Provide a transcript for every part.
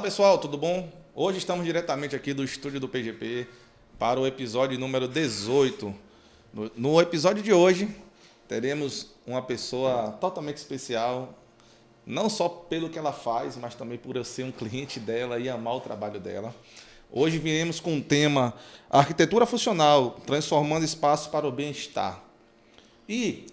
pessoal, tudo bom? Hoje estamos diretamente aqui do estúdio do PGP para o episódio número 18. No episódio de hoje, teremos uma pessoa totalmente especial, não só pelo que ela faz, mas também por eu ser um cliente dela e amar o trabalho dela. Hoje viemos com o tema Arquitetura Funcional, transformando espaços para o bem-estar. E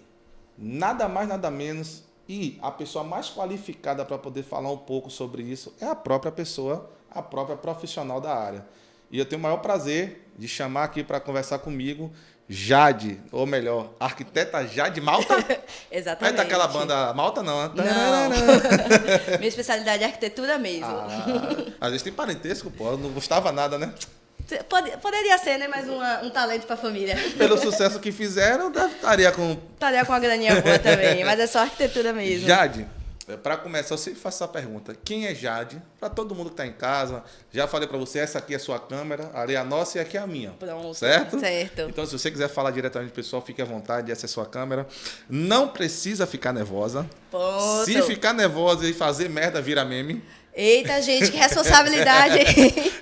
nada mais, nada menos, e a pessoa mais qualificada para poder falar um pouco sobre isso é a própria pessoa, a própria profissional da área. E eu tenho o maior prazer de chamar aqui para conversar comigo Jade, ou melhor, arquiteta Jade Malta. Exatamente. É daquela banda Malta, não, né? Não. Minha especialidade é arquitetura mesmo. Às vezes tem parentesco, pô, eu não gostava nada, né? Poderia ser, né? Mais um talento para a família. Pelo sucesso que fizeram, estaria com... Estaria com uma graninha boa também, mas é só arquitetura mesmo. Jade, para começar, eu sempre faço essa pergunta. Quem é Jade? Para todo mundo que está em casa, já falei para você, essa aqui é a sua câmera, ali é a nossa e aqui é a minha. Pronto. Certo? Certo. Então, se você quiser falar diretamente com o pessoal, fique à vontade, essa é a sua câmera. Não precisa ficar nervosa. Ponto. Se ficar nervosa e fazer merda, vira meme. Eita, gente, que responsabilidade.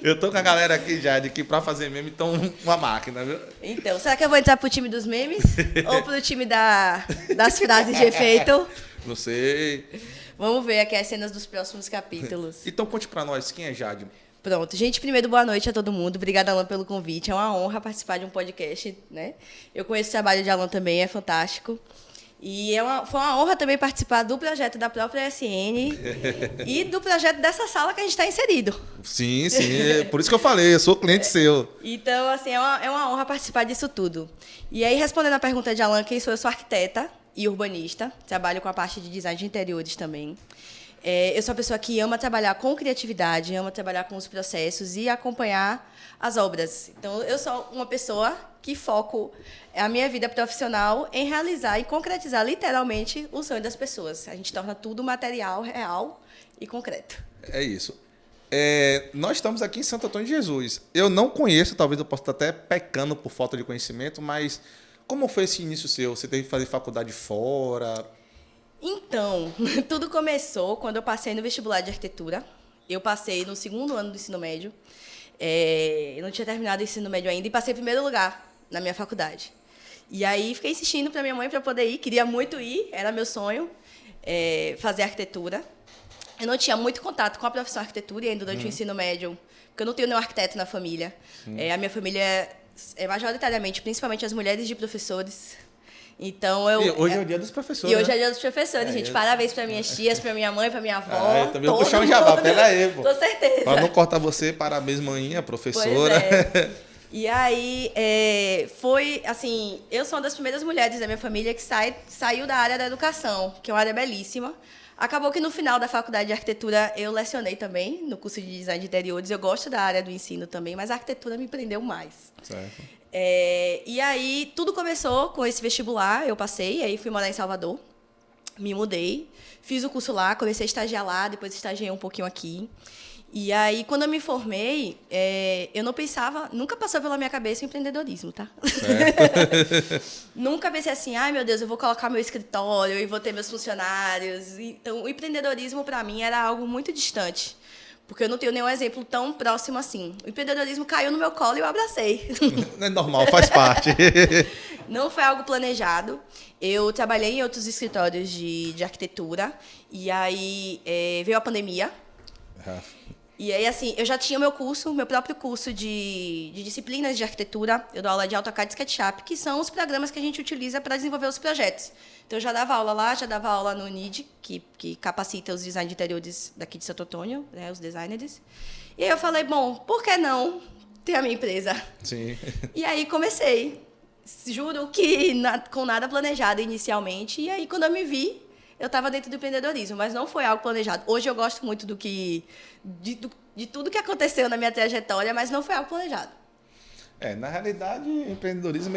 Eu tô com a galera aqui, Jade, que para fazer meme estão uma máquina, viu? Então, será que eu vou entrar pro time dos memes? Ou pro time das frases de efeito? Não sei. Vamos ver aqui as cenas dos próximos capítulos. Então, conte para nós, quem é Jade? Pronto. Gente, primeiro, boa noite a todo mundo. Obrigada, Alan, pelo convite. É uma honra participar de um podcast, né? Eu conheço o trabalho de Alan também, é fantástico. E foi uma honra também participar do projeto da própria SN e do projeto dessa sala que a gente está inserido. Sim, sim. Por isso que eu falei, eu sou cliente seu. Então, assim, é uma honra participar disso tudo. E aí, respondendo a pergunta de Alan, quem sou? Eu sou arquiteta e urbanista. Trabalho com a parte de design de interiores também. Eu sou uma pessoa que ama trabalhar com criatividade, ama trabalhar com os processos e acompanhar as obras. Então, eu sou uma pessoa que foco a minha vida profissional em realizar e concretizar literalmente o sonho das pessoas. A gente torna tudo material, real e concreto. É isso. Nós estamos aqui em Santo Antônio de Jesus. Eu não conheço, talvez eu possa estar até pecando por falta de conhecimento, mas como foi esse início seu? Você teve que fazer faculdade fora? Então, tudo começou quando eu passei no vestibular de arquitetura. Eu passei no segundo ano do ensino médio. Eu não tinha terminado o ensino médio ainda e passei em primeiro lugar na minha faculdade. E aí fiquei insistindo para minha mãe para poder ir. Queria muito ir, era meu sonho, fazer arquitetura. Eu não tinha muito contato com a profissão arquitetura e ainda durante o ensino médio, porque eu não tenho nenhum arquiteto na família. A minha família é majoritariamente, principalmente as mulheres de professores. Então, E hoje é o dia dos professores. E hoje é né? o dia dos professores, gente. Parabéns para minhas tias, para minha mãe, para minha avó. Eu também vou puxar um jabá, pera aí, pô. Com certeza. Para não cortar você, parabéns, manhinha, professora. Pois é. E aí, foi assim, eu sou uma das primeiras mulheres da minha família que saiu da área da educação, que é uma área belíssima. Acabou que no final da faculdade de arquitetura eu lecionei também, no curso de design de interiores. Eu gosto da área do ensino também, mas a arquitetura me prendeu mais. Certo. E aí, tudo começou com esse vestibular, eu passei, aí fui morar em Salvador, me mudei, fiz o curso lá, comecei a estagiar lá, depois estagiei um pouquinho aqui. E aí, quando eu me formei, eu não pensava, nunca passou pela minha cabeça o empreendedorismo, tá? Nunca pensei assim, ai meu Deus, eu vou colocar meu escritório e vou ter meus funcionários. Então, o empreendedorismo, para mim, era algo muito distante. Porque eu não tenho nenhum exemplo tão próximo assim. O empreendedorismo caiu no meu colo e eu abracei. É normal, faz parte. Não foi algo planejado. Eu trabalhei em outros escritórios de arquitetura. E aí veio a pandemia. E aí, assim, eu já tinha meu próprio curso de disciplinas de arquitetura. Eu dou aula de AutoCAD e SketchUp, que são os programas que a gente utiliza para desenvolver os projetos. Então, eu já dava aula lá, já dava aula no NID, que capacita os designers de interiores daqui de Santo Antônio, né, os designers. E aí eu falei, bom, por que não ter a minha empresa? Sim. E aí comecei. Juro que com nada planejado inicialmente. E aí, quando eu me vi, eu estava dentro do empreendedorismo, mas não foi algo planejado. Hoje eu gosto muito de tudo que aconteceu na minha trajetória, mas não foi algo planejado. Na realidade, o empreendedorismo,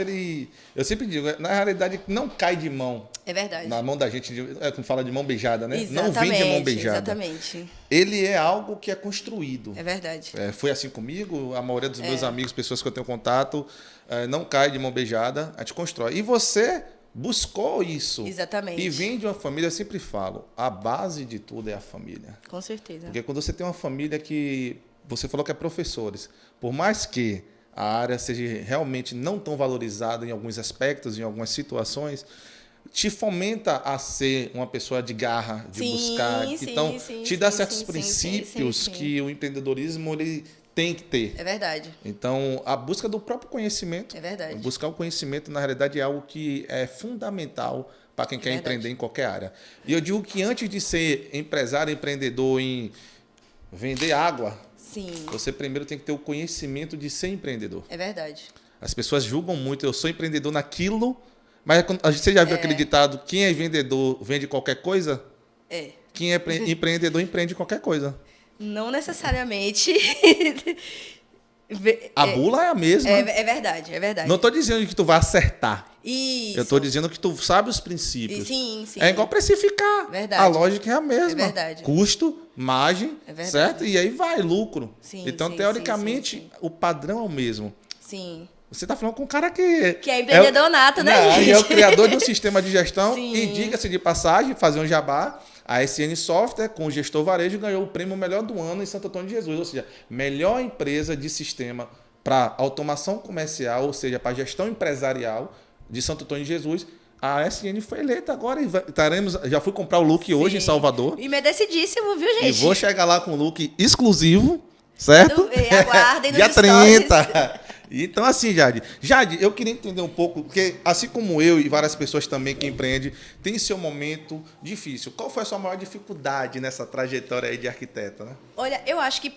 eu sempre digo, na realidade, não cai de mão. É verdade. Na mão da gente, como fala de mão beijada, né? Exatamente, não vem de mão beijada. Exatamente. Ele é algo que é construído. É verdade. Foi assim comigo, a maioria dos meus amigos, pessoas que eu tenho contato, não cai de mão beijada, a gente constrói. E você buscou isso. Exatamente. E vem de uma família, eu sempre falo, a base de tudo é a família. Com certeza. Porque quando você tem uma família que, você falou que é professores, por mais que a área seja realmente não tão valorizada em alguns aspectos, em algumas situações, te fomenta a ser uma pessoa de garra, de buscar. Então, te dá certos princípios que o empreendedorismo ele tem que ter. É verdade. Então, a busca do próprio conhecimento. É verdade. Buscar o conhecimento, na realidade, é algo que é fundamental para quem quer empreender em qualquer área. E eu digo que antes de ser empresário, empreendedor em vender água, você primeiro tem que ter o conhecimento de ser empreendedor. É verdade. As pessoas julgam muito, eu sou empreendedor naquilo, mas você já viu aquele ditado, quem é vendedor vende qualquer coisa? É. Quem é empreendedor empreende qualquer coisa. Não necessariamente. A bula é a mesma. É verdade, é verdade. Não estou dizendo que tu vai acertar. Isso. Eu estou dizendo que tu sabe os princípios. Sim. É igual precificar. Verdade. A lógica é a mesma. É verdade. Custo, margem, certo? E aí vai, lucro. Então, teoricamente, o padrão é o mesmo. Sim. Você está falando com um cara que é empreendedor nato, né, gente? É o criador de um sistema de gestão. E diga-se de passagem, fazer um jabá, a SN Software, com o gestor varejo, ganhou o prêmio Melhor do Ano em Santo Antônio de Jesus. Ou seja, melhor empresa de sistema para automação comercial, ou seja, para gestão empresarial de Santo Antônio de Jesus. A SN foi eleita agora e já fui comprar o look hoje em Salvador. E merecidíssimo, viu, gente? E vou chegar lá com o look exclusivo, certo? Aguardem nos Dia stories. 30. Então, assim, Jade, eu queria entender um pouco, porque assim como eu e várias pessoas também que empreendem, tem seu momento difícil. Qual foi a sua maior dificuldade nessa trajetória aí de arquiteta, né? Olha, eu acho que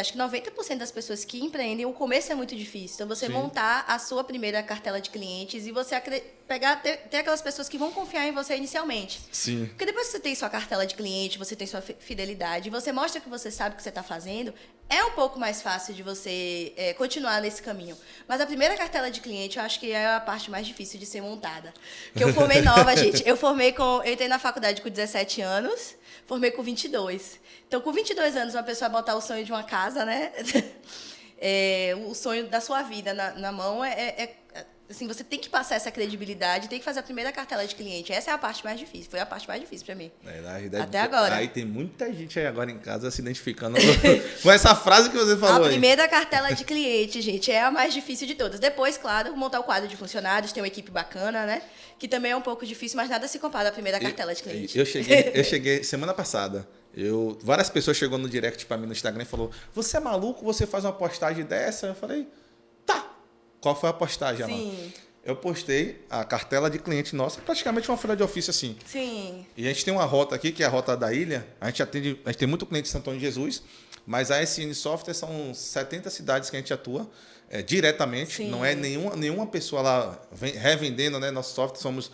acho que 90% das pessoas que empreendem, o começo é muito difícil. Então, você montar a sua primeira cartela de clientes e você ter aquelas pessoas que vão confiar em você inicialmente. Sim. Porque depois que você tem sua cartela de cliente, você tem sua fidelidade, você mostra que você sabe o que você está fazendo, é um pouco mais fácil de você continuar nesse caminho. Mas a primeira cartela de cliente, eu acho que é a parte mais difícil de ser montada. Porque eu formei nova, gente. Eu entrei na faculdade com 17 anos, formei com 22. Então, com 22 anos, uma pessoa botar o sonho de uma casa, né? O sonho da sua vida na mão assim, você tem que passar essa credibilidade, tem que fazer a primeira cartela de cliente. Essa é a parte mais difícil. Foi a parte mais difícil para mim. Na realidade, até agora. Aí tem muita gente aí agora em casa se identificando com essa frase que você falou. A primeira cartela de cliente, gente, é a mais difícil de todas. Depois, claro, montar o quadro de funcionários, ter uma equipe bacana, né? Que também é um pouco difícil, mas nada se compara à primeira cartela de cliente. Eu cheguei semana passada. Várias pessoas chegou no direct para mim no Instagram e falou: você é maluco? Você faz uma postagem dessa? Eu falei: tá. Qual foi a postagem, Sim. Eu postei a cartela de cliente nossa, praticamente uma folha de ofício assim. Sim. E a gente tem uma rota aqui, que é a rota da ilha. A gente tem muito cliente de Santo Antônio de Jesus, mas a SN Software são 70 cidades que a gente atua diretamente. Sim. Não é nenhuma pessoa lá revendendo, né, nosso software. Somos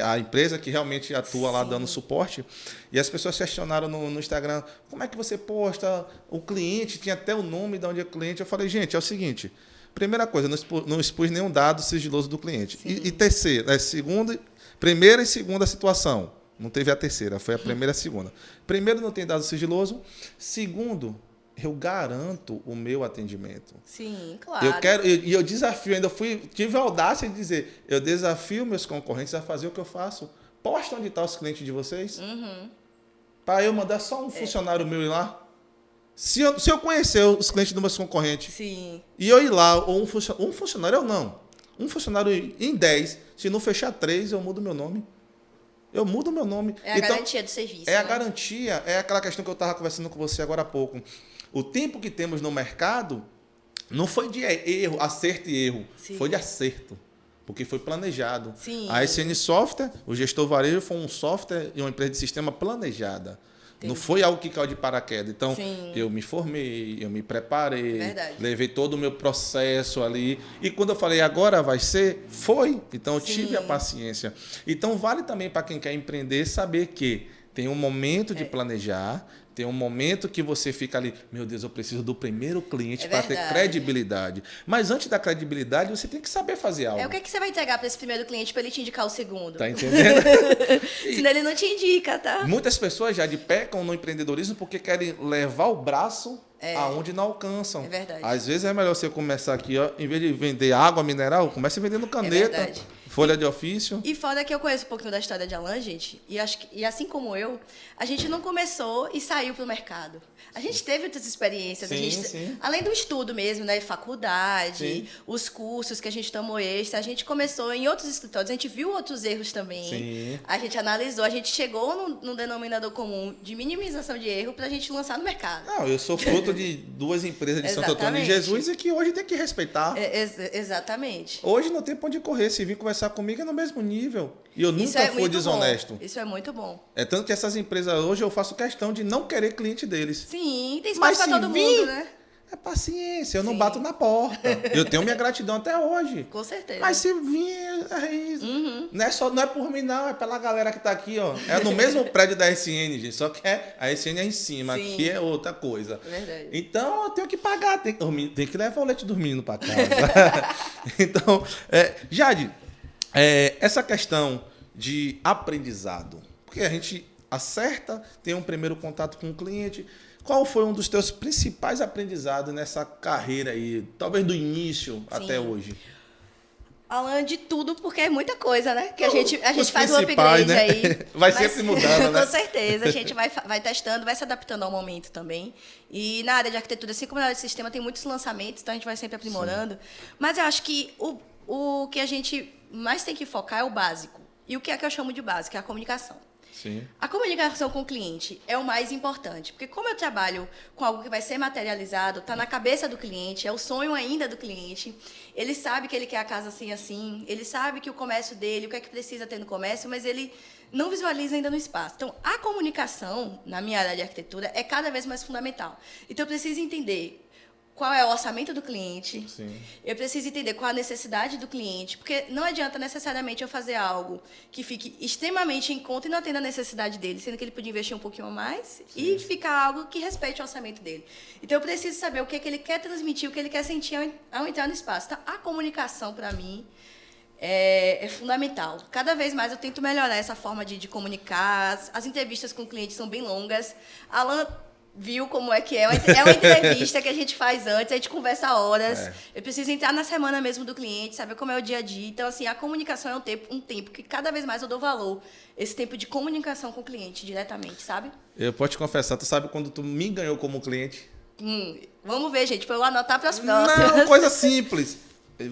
a empresa que realmente atua lá dando suporte. E as pessoas questionaram no Instagram: como é que você posta o cliente? Tinha até o nome de onde é o cliente. Eu falei: gente, é o seguinte... Primeira coisa, não expus nenhum dado sigiloso do cliente. E terceira, primeira e segunda situação. Não teve a terceira, foi a primeira e a segunda. Primeiro, não tem dado sigiloso. Segundo, eu garanto o meu atendimento. Sim, claro. Eu desafio, tive a audácia de dizer, eu desafio meus concorrentes a fazer o que eu faço. Posta onde estão os clientes de vocês. Para eu mandar só um funcionário meu ir lá. Se eu conhecer os clientes dos meus concorrentes Sim. E eu ir lá, ou um funcionário, um funcionário em 10, se não fechar 3, eu mudo meu nome. É a garantia do serviço. A garantia, é aquela questão que eu estava conversando com você agora há pouco. O tempo que temos no mercado não foi de acerto e erro, foi de acerto. Porque foi planejado. Sim. A SN Software, o gestor varejo, foi um software e uma empresa de sistema planejada. Entendi. Não foi algo que caiu de paraquedas. Então, eu me formei, eu me preparei, levei todo o meu processo ali. E quando eu falei, agora vai ser, foi. Então, eu tive a paciência. Então, vale também para quem quer empreender saber que tem um momento de planejar, tem um momento que você fica ali, meu Deus, eu preciso do primeiro cliente para ter credibilidade. Mas antes da credibilidade, você tem que saber fazer algo. O que você vai entregar para esse primeiro cliente para ele te indicar o segundo? Tá entendendo? Senão ele não te indica, tá? Muitas pessoas já pecam no empreendedorismo porque querem levar o braço aonde não alcançam. É verdade. Às vezes é melhor você começar aqui, ó, em vez de vender água mineral, comece vendendo caneta. Folha de ofício. E fora que eu conheço um pouquinho da história de Alan, gente, e assim como eu, a gente não começou e saiu para o mercado. A gente teve outras experiências, Sim. além do estudo mesmo, né, faculdade, Sim. os cursos que a gente tomou extra, a gente começou em outros escritórios, a gente viu outros erros também, Sim. a gente analisou, a gente chegou num denominador comum de minimização de erro para a gente lançar no mercado. Não, eu sou fruto de duas empresas de Santo Antônio de Jesus e que hoje tem que respeitar. Exatamente. Hoje não tem pra onde correr. Se vir conversar comigo é no mesmo nível. E eu nunca fui desonesto. Isso é muito bom. É tanto que essas empresas hoje eu faço questão de não querer cliente deles. Sim, tem espaço para todo mundo, né? É paciência, eu não bato na porta. Eu tenho minha gratidão até hoje. Com certeza. Mas se vir, não é por mim, não, é pela galera que tá aqui, ó. É no mesmo prédio da SN, gente. Só que a SN é em cima, Sim. aqui é outra coisa. Verdade. Então eu tenho que pagar, tem que levar o leite dos meninos para casa. Então, Jade, essa questão de aprendizado, porque a gente acerta, tem um primeiro contato com o cliente. Qual foi um dos teus principais aprendizados nessa carreira aí, talvez do início até hoje? Alan, de tudo, porque é muita coisa, né? Que a gente faz um upgrade, né? Aí. Vai sempre mudando, né? Com certeza. A gente vai testando, vai se adaptando ao momento também. E na área de arquitetura, assim como na área de sistema, tem muitos lançamentos, então a gente vai sempre aprimorando. Sim. Mas eu acho que o que a gente mais tem que focar é o básico. E o que é que eu chamo de básico? É a comunicação. Sim. A comunicação com o cliente é o mais importante, porque como eu trabalho com algo que vai ser materializado, está na cabeça do cliente, é o sonho ainda do cliente, ele sabe que ele quer a casa assim, ele sabe que o comércio dele, o que é que precisa ter no comércio, mas ele não visualiza ainda no espaço. Então, a comunicação, na minha área de arquitetura, é cada vez mais fundamental. Então, eu preciso entender qual é o orçamento do cliente. Sim. Eu preciso entender qual a necessidade do cliente, porque não adianta necessariamente eu fazer algo que fique extremamente em conta e não atenda a necessidade dele, sendo que ele podia investir um pouquinho a mais. Sim. E ficar algo que respeite o orçamento dele. Então, eu preciso saber o que é que ele quer transmitir, o que ele quer sentir ao entrar no espaço. Então, a comunicação, para mim, é fundamental. Cada vez mais eu tento melhorar essa forma de comunicar. As entrevistas com o cliente são bem longas. Alan viu como é que é. É uma entrevista que a gente faz antes, a gente conversa horas. Eu preciso entrar na semana mesmo do cliente, saber como é o dia a dia. Então, assim, a comunicação é um tempo que cada vez mais eu dou valor. Esse tempo de comunicação com o cliente, diretamente, sabe? Eu posso te confessar, tu sabe quando tu me ganhou como cliente? Vamos ver, gente, para eu anotar para as próximas. Não, coisa simples.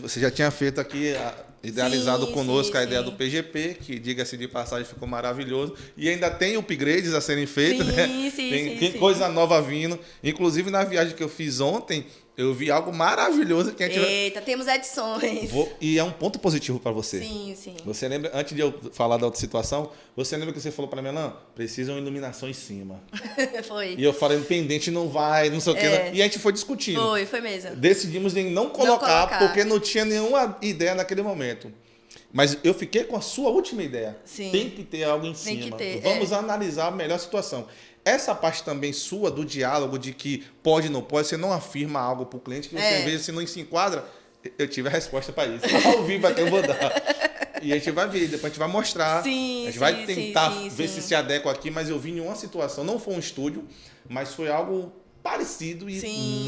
Você já tinha feito aqui, idealizado conosco a ideia do PGP, que, diga-se de passagem, ficou maravilhoso. E ainda tem upgrades a serem feitos, né? Tem coisa nova vindo. Inclusive, na viagem que eu fiz ontem, eu vi algo maravilhoso que a gente... Eita, temos edições. E é um ponto positivo para você. Sim. Você lembra, antes de eu falar da outra situação, você lembra que você falou para mim, Alan, precisa uma iluminação em cima. Foi. E eu falei, pendente não vai, não sei o quê. E a gente foi discutindo. Foi mesmo. Decidimos em não colocar, porque não tinha nenhuma ideia naquele momento. Mas eu fiquei com a sua última ideia. Sim. Tem que ter algo em cima. Vamos analisar a melhor situação. Essa parte também sua do diálogo de que pode ou não pode, você não afirma algo para o cliente que você vê se não se enquadra. Eu tive a resposta para isso. Ao vivo aqui eu vou dar. E a gente vai ver, depois a gente vai mostrar. A gente vai tentar ver se adequa aqui, mas eu vi em uma situação, não foi um estúdio, mas foi algo parecido e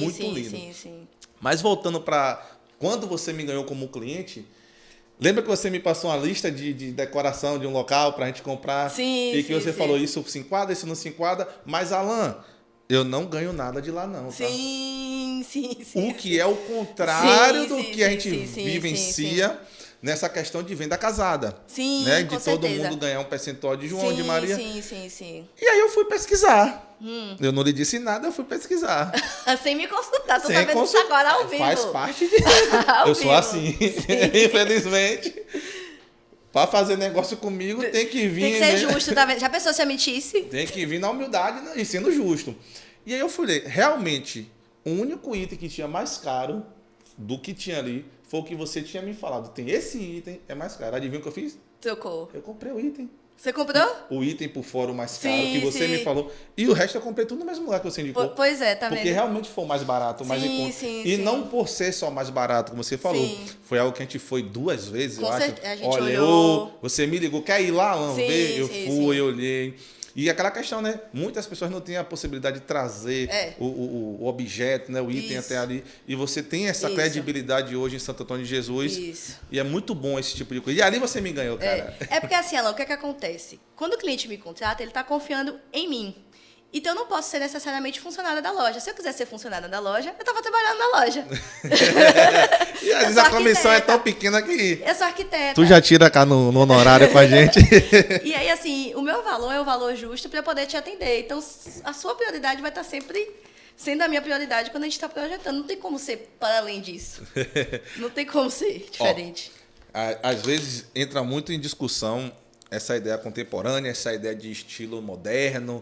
muito lindo. Sim. Mas voltando para quando você me ganhou como cliente, lembra que você me passou uma lista de decoração de um local para a gente comprar? E que você falou, isso se enquadra, isso não se enquadra. Mas, Alan, eu não ganho nada de lá não, tá? Sim. O que é o contrário do que a gente vivencia nessa questão de venda casada. Sim, né? Com de todo certeza. mundo ganhar um percentual de João, de Maria. Sim. E aí eu fui pesquisar. Eu não lhe disse nada, eu fui pesquisar. Sem me consultar, tô sabendo isso agora ao vivo. Faz parte de... eu sou assim, infelizmente. Para fazer negócio comigo, tem que vir... Tem que ser justo, tá vendo? Já pensou se eu mentisse? Tem que vir na humildade e sendo justo. E aí eu fui ler. Realmente, o único item que tinha mais caro do que tinha ali foi o que você tinha me falado. Tem esse item, é mais caro. Adivinha o que eu fiz? Trocou. Eu comprei o item. Você comprou? O item por fora o mais caro que você me falou. E o resto eu comprei tudo no mesmo lugar que você indicou. Pois é, tá vendo? Porque realmente foi o mais barato, o mais em conta. E não por ser só mais barato, como você falou. Foi algo que a gente foi 2 vezes, eu acho. A gente olhou. Você me ligou, quer ir lá, Alan? Eu fui, olhei. E aquela questão, né? Muitas pessoas não têm a possibilidade de trazer o objeto, né? O item até ali. E você tem essa credibilidade hoje em Santo Antônio de Jesus. Isso. E é muito bom esse tipo de coisa. E ali você me ganhou, cara. É porque assim, Alan, o que é que acontece? Quando o cliente me contrata, ele está confiando em mim. Então, eu não posso ser necessariamente funcionária da loja. Se eu quiser ser funcionária da loja, eu estava trabalhando na loja. E às vezes a comissão é tão pequena que... Eu sou arquiteta. Tu já tira cá no honorário com a gente. E aí, assim, o meu valor é o valor justo para eu poder te atender. Então, a sua prioridade vai estar sempre sendo a minha prioridade quando a gente está projetando. Não tem como ser para além disso. Não tem como ser diferente. Às vezes entra muito em discussão essa ideia contemporânea, essa ideia de estilo moderno.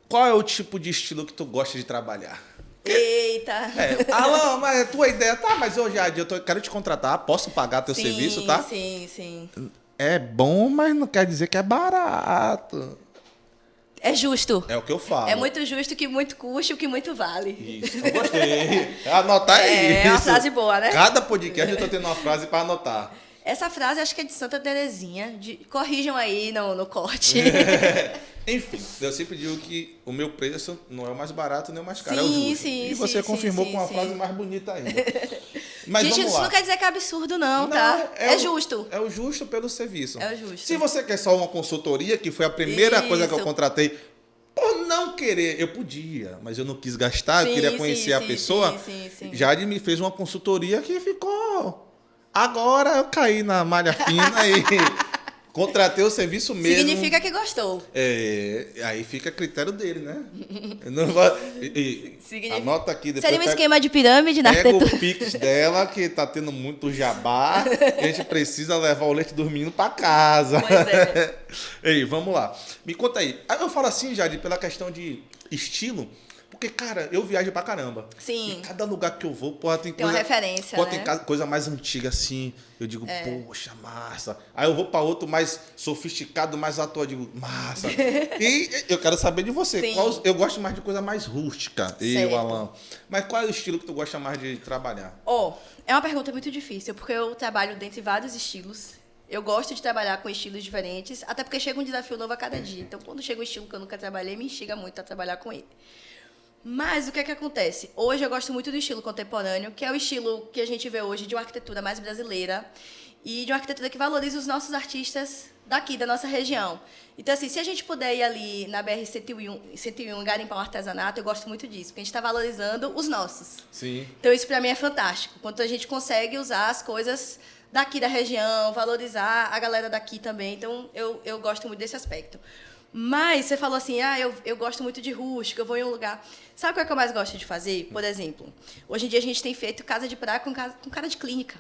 Qual é o tipo de estilo que tu gosta de trabalhar? Eita! Alan, mas a tua ideia... Tá, mas eu quero te contratar, posso pagar teu serviço, tá? Sim. É bom, mas não quer dizer que é barato. É justo. É o que eu falo. É muito justo que muito custa e o que muito vale. Isso, eu gostei. Anotar isso. É uma frase boa, né? Cada podcast eu tô tendo uma frase para anotar. Essa frase acho que é de Santa Terezinha. Corrijam aí no corte. Enfim, eu sempre digo que o meu preço não é o mais barato nem o mais caro, é o justo. Sim, e você confirmou com uma frase mais bonita ainda. Mas gente, vamos isso lá. não quer dizer que é absurdo, não, tá? É justo. É o justo pelo serviço. É o justo. Se você quer só uma consultoria, que foi a primeira coisa que eu contratei, por não querer, eu podia, mas eu não quis gastar, eu queria conhecer a pessoa. Sim. Jade me fez uma consultoria que ficou... Agora eu caí na malha fina e contratei o serviço mesmo. Significa que gostou. Aí fica a critério dele, né? Anota aqui. Depois seria um esquema de pirâmide na arquitetura. arquitetura. Pega o Pix dela, que tá tendo muito jabá. E a gente precisa levar o leite dos meninos para casa. Pois é. Ei, vamos lá. Me conta aí. Eu falo assim, Jade, pela questão de estilo... Porque, cara, eu viajo pra caramba. Sim. E cada lugar que eu vou, porra, tem coisa... uma referência, porra, né? tem coisa mais antiga, assim. Eu digo, poxa, massa. Aí eu vou pra outro mais sofisticado, mais atual. Eu digo, massa. E eu quero saber de você. Eu gosto mais de coisa mais rústica. Eu, Alan. Mas qual é o estilo que tu gosta mais de trabalhar? É uma pergunta muito difícil, porque eu trabalho dentro de vários estilos. Eu gosto de trabalhar com estilos diferentes, até porque chega um desafio novo a cada dia. Então, quando chega um estilo que eu nunca trabalhei, me instiga muito a trabalhar com ele. Mas o que é que acontece? Hoje eu gosto muito do estilo contemporâneo, que é o estilo que a gente vê hoje de uma arquitetura mais brasileira e de uma arquitetura que valoriza os nossos artistas daqui, da nossa região. Então, assim, se a gente puder ir ali na BR-101 garimpar um artesanato, eu gosto muito disso, porque a gente está valorizando os nossos. Sim. Então, isso para mim é fantástico. Quando a gente consegue usar as coisas daqui da região, valorizar a galera daqui também. Então, eu gosto muito desse aspecto. Mas você falou assim, eu gosto muito de rústico, eu vou em um lugar... Sabe o que é que eu mais gosto de fazer? Por exemplo, hoje em dia a gente tem feito casa de praia com cara de clínica.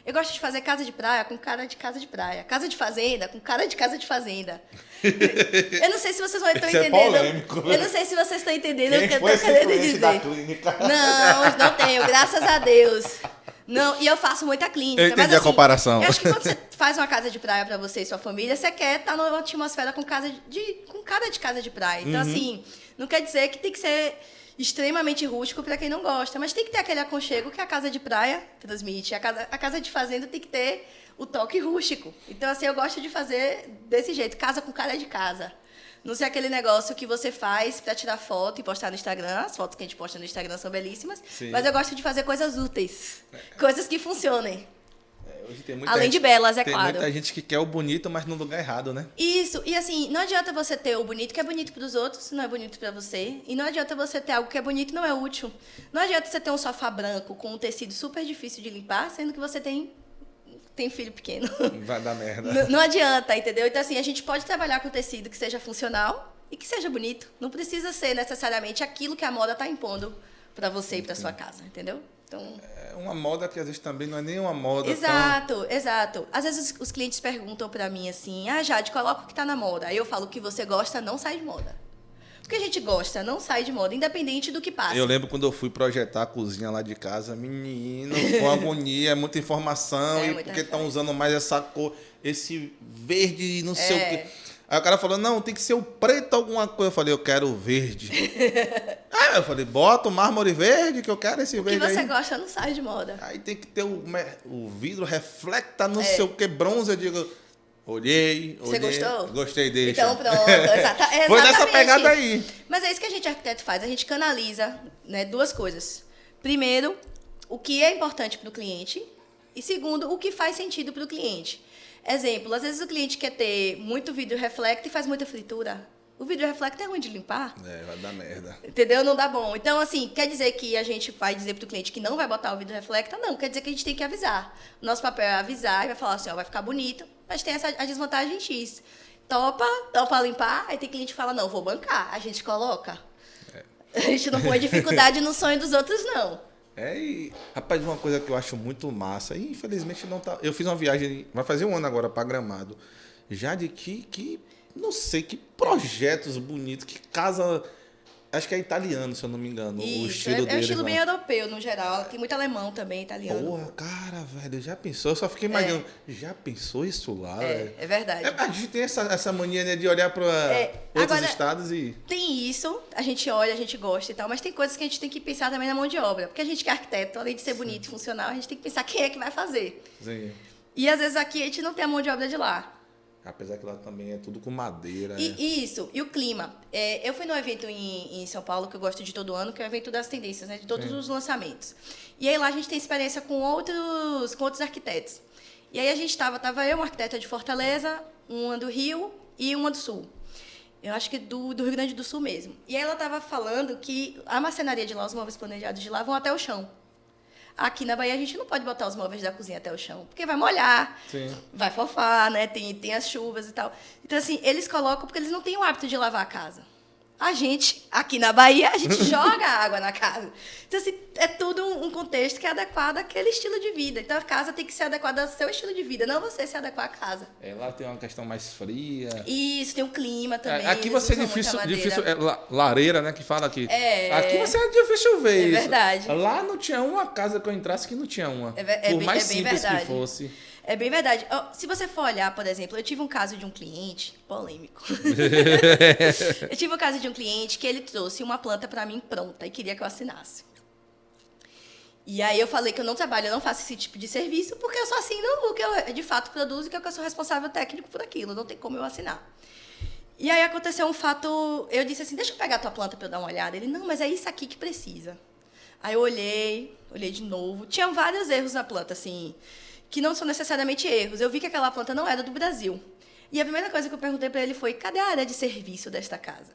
Eu gosto de fazer casa de praia com cara de casa de praia. Casa de fazenda com cara de casa de fazenda. Eu não sei se vocês estão entendendo. É polêmico. Eu não sei se vocês estão entendendo o que eu foi estou querendo dizer. Da clínica? Não tenho, graças a Deus. Não, e eu faço muita clínica. Eu entendi mas, assim, a comparação. Eu acho que quando você faz uma casa de praia para você e sua família, você quer estar numa atmosfera com cara de casa de praia. Então, assim, não quer dizer que tem que ser extremamente rústico para quem não gosta, mas tem que ter aquele aconchego que a casa de praia transmite. A casa de fazenda tem que ter o toque rústico. Então, assim, eu gosto de fazer desse jeito, casa com cara de casa. Não ser aquele negócio que você faz para tirar foto e postar no Instagram. As fotos que a gente posta no Instagram são belíssimas. Sim. Mas eu gosto de fazer coisas úteis. Coisas que funcionem. Hoje tem muita Além gente, de belas, é tem claro. Tem muita gente que quer o bonito, mas no lugar errado, né? Isso. E assim, não adianta você ter o bonito que é bonito para os outros, não é bonito para você. E não adianta você ter algo que é bonito e não é útil. Não adianta você ter um sofá branco com um tecido super difícil de limpar, sendo que você tem filho pequeno. Vai dar merda. Não adianta, entendeu? Então, assim, a gente pode trabalhar com tecido que seja funcional e que seja bonito. Não precisa ser necessariamente aquilo que a moda está impondo para você e para sua casa, entendeu? Então, é uma moda que às vezes também não é nem uma moda. Exato. Às vezes os clientes perguntam para mim assim, Jade, coloca o que está na moda. Aí eu falo, o que você gosta não sai de moda. O que a gente gosta não sai de moda, independente do que passa. Eu lembro quando eu fui projetar a cozinha lá de casa, menino, com agonia, muita informação, e porque estão usando mais essa cor, esse verde, não sei o quê. Aí o cara falou, não, tem que ser o preto alguma coisa. Eu falei, eu quero o verde. Aí eu falei, bota o mármore verde, que eu quero esse verde aí. O que você gosta não sai de moda. Aí tem que ter o vidro reflecta não sei o que, bronze. Eu digo, Olhei. Você gostou? Gostei dele. Então, pronto. Foi nessa Exatamente. pegada aí. Mas é isso que a gente, arquiteto, faz. A gente canaliza, né, duas coisas. Primeiro, o que é importante para o cliente. E segundo, o que faz sentido para o cliente. Exemplo, às vezes o cliente quer ter muito vidro reflecto e faz muita fritura. O vidro reflecto é ruim de limpar. Vai dar merda. Entendeu? Não dá bom. Então, assim, quer dizer que a gente vai dizer para o cliente que não vai botar o vidro reflector? Não, quer dizer que a gente tem que avisar. O nosso papel é avisar e vai falar assim, ó, vai ficar bonito, mas tem a desvantagem X. Topa limpar, aí tem cliente que fala, não, vou bancar. A gente coloca. A gente não põe dificuldade no sonho dos outros, não. Rapaz, uma coisa que eu acho muito massa, e infelizmente não tá. Eu fiz uma viagem, vai fazer um ano agora para Gramado. Já de que não sei, que projetos bonitos, que casa. Acho que é italiano, se eu não me engano. Isso, o estilo é um estilo lá. bem europeu, no geral. Tem muito alemão também, italiano. Porra, cara, velho, já pensou? Eu só fiquei imaginando. Já pensou isso lá? É verdade. A gente tem essa mania, né, de olhar para outros agora, estados e. Tem isso, a gente olha, a gente gosta e tal, mas tem coisas que a gente tem que pensar também na mão de obra. Porque a gente que é arquiteto, além de ser bonito e funcional, a gente tem que pensar quem é que vai fazer. Sim. E às vezes aqui a gente não tem a mão de obra de lá. Apesar que lá também é tudo com madeira. Isso, e o clima. Eu fui num evento em São Paulo, que eu gosto de todo ano, que é o evento das tendências, né, de todos os lançamentos. E aí lá a gente tem experiência com outros arquitetos. E aí a gente tava eu, uma arquiteta de Fortaleza, uma do Rio e uma do Sul. Eu acho que do Rio Grande do Sul mesmo. E aí ela estava falando que a marcenaria de lá, os móveis planejados de lá, vão até o chão. Aqui na Bahia a gente não pode botar os móveis da cozinha até o chão, porque vai molhar, vai fofar, né? Tem as chuvas e tal. Então, assim, eles colocam porque eles não têm o hábito de lavar a casa. A gente, aqui na Bahia, a gente joga água na casa. Então, assim, é tudo um contexto que é adequado àquele estilo de vida. Então, a casa tem que ser adequada ao seu estilo de vida, não você se adequar à casa. Lá tem uma questão mais fria. Isso, tem um clima também. Aqui você é difícil lareira, né, que fala aqui. Aqui você é difícil ver isso. É verdade. Lá não tinha uma casa que eu entrasse que não tinha uma. Por mais simples que fosse. É bem verdade. Se você for olhar, por exemplo, eu tive um caso de um cliente, polêmico. Eu tive um caso de um cliente que ele trouxe uma planta para mim pronta e queria que eu assinasse. E aí eu falei que eu não trabalho, eu não faço esse tipo de serviço, porque eu só assino o que eu de fato produzo e que eu sou responsável técnico por aquilo, não tem como eu assinar. E aí aconteceu um fato, eu disse assim, deixa eu pegar a tua planta para eu dar uma olhada. Ele, não, mas é isso aqui que precisa. Aí eu olhei de novo, tinha vários erros na planta, assim, que não são necessariamente erros. Eu vi que aquela planta não era do Brasil. E a primeira coisa que eu perguntei para ele foi, cadê a área de serviço desta casa?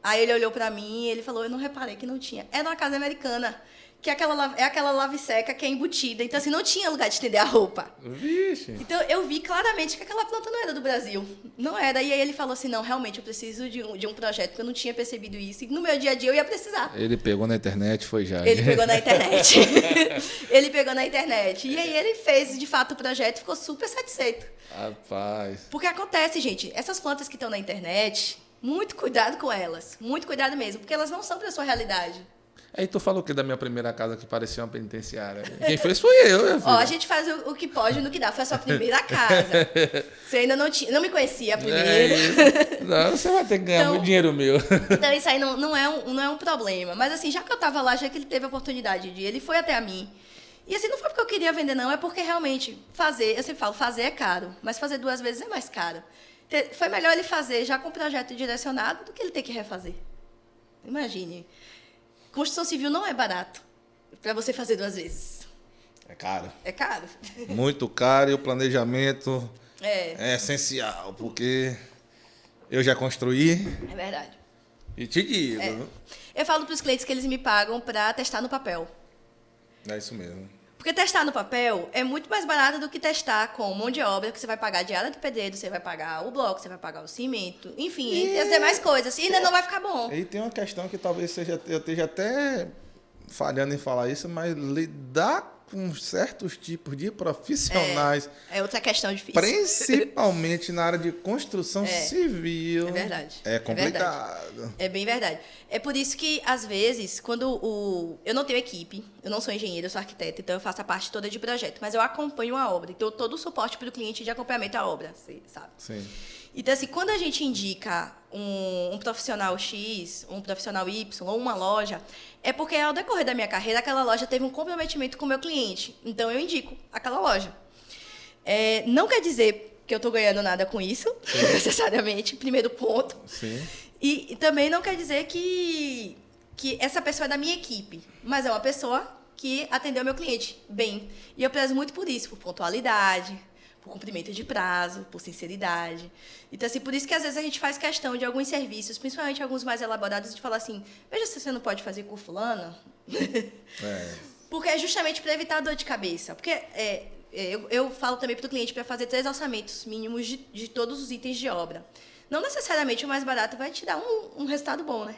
Aí ele olhou para mim e ele falou, eu não reparei que não tinha. Era uma casa americana, que é aquela lave-seca que é embutida. Então, assim, não tinha lugar de estender a roupa. Vixe. Então, eu vi claramente que aquela planta não era do Brasil. Não era. E aí ele falou assim, não, realmente, eu preciso de um projeto, porque eu não tinha percebido isso. E no meu dia a dia eu ia precisar. Ele pegou na internet, foi já. Ele pegou na internet. Ele pegou na internet. E aí ele fez, de fato, o projeto e ficou super satisfeito. Rapaz. Porque acontece, gente, essas plantas que estão na internet, muito cuidado com elas. Muito cuidado mesmo, porque elas não são para a sua realidade. Aí tu falou o que da minha primeira casa que parecia uma penitenciária? Quem fez foi eu, minha filha. Ó, a gente faz o que pode no que dá. Foi a sua primeira casa. Você ainda não me conhecia primeiro. Não, você vai ter que ganhar muito dinheiro meu. Então, isso aí não é um problema. Mas, assim, já que eu estava lá, já que ele teve a oportunidade de ir, ele foi até a mim. E, assim, não foi porque eu queria vender, não. É porque, realmente, eu sempre falo, fazer é caro. Mas fazer 2 vezes é mais caro. Foi melhor ele fazer já com o projeto direcionado do que ele ter que refazer. Imagine. Construção civil não é barato para você fazer 2 vezes. É caro. É caro. Muito caro e o planejamento é essencial, porque eu já construí. É verdade. E te digo. Eu falo para os clientes que eles me pagam para testar no papel. É isso mesmo. Porque testar no papel é muito mais barato do que testar com mão de obra, que você vai pagar a diária do pedreiro, você vai pagar o bloco, você vai pagar o cimento, enfim, entre as demais coisas. E ainda não vai ficar bom. E tem uma questão que talvez eu esteja até falhando em falar isso, mas lidar com certos tipos de profissionais. É outra questão difícil. Principalmente na área de construção civil. É verdade. É complicado. É bem verdade. É por isso que, às vezes, quando eu não tenho equipe, eu não sou engenheira, eu sou arquiteta, então eu faço a parte toda de projeto, mas eu acompanho a obra. Então, todo o suporte para o cliente de acompanhamento à obra, você sabe? Sim. Então, assim, quando a gente indica um profissional X, um profissional Y ou uma loja, é porque ao decorrer da minha carreira, aquela loja teve um comprometimento com o meu cliente. Então, eu indico aquela loja. Não quer dizer que eu estou ganhando nada com isso, necessariamente, primeiro ponto. Sim. E também não quer dizer que essa pessoa é da minha equipe, mas é uma pessoa que atendeu meu cliente bem. E eu prezo muito por isso, por pontualidade, por cumprimento de prazo, por sinceridade. Então, assim, por isso que às vezes a gente faz questão de alguns serviços, principalmente alguns mais elaborados, de falar assim, veja se você não pode fazer com fulano. Porque é justamente para evitar dor de cabeça. Porque eu falo também para o cliente para fazer 3 orçamentos mínimos de todos os itens de obra. Não necessariamente o mais barato vai te dar um resultado bom, né?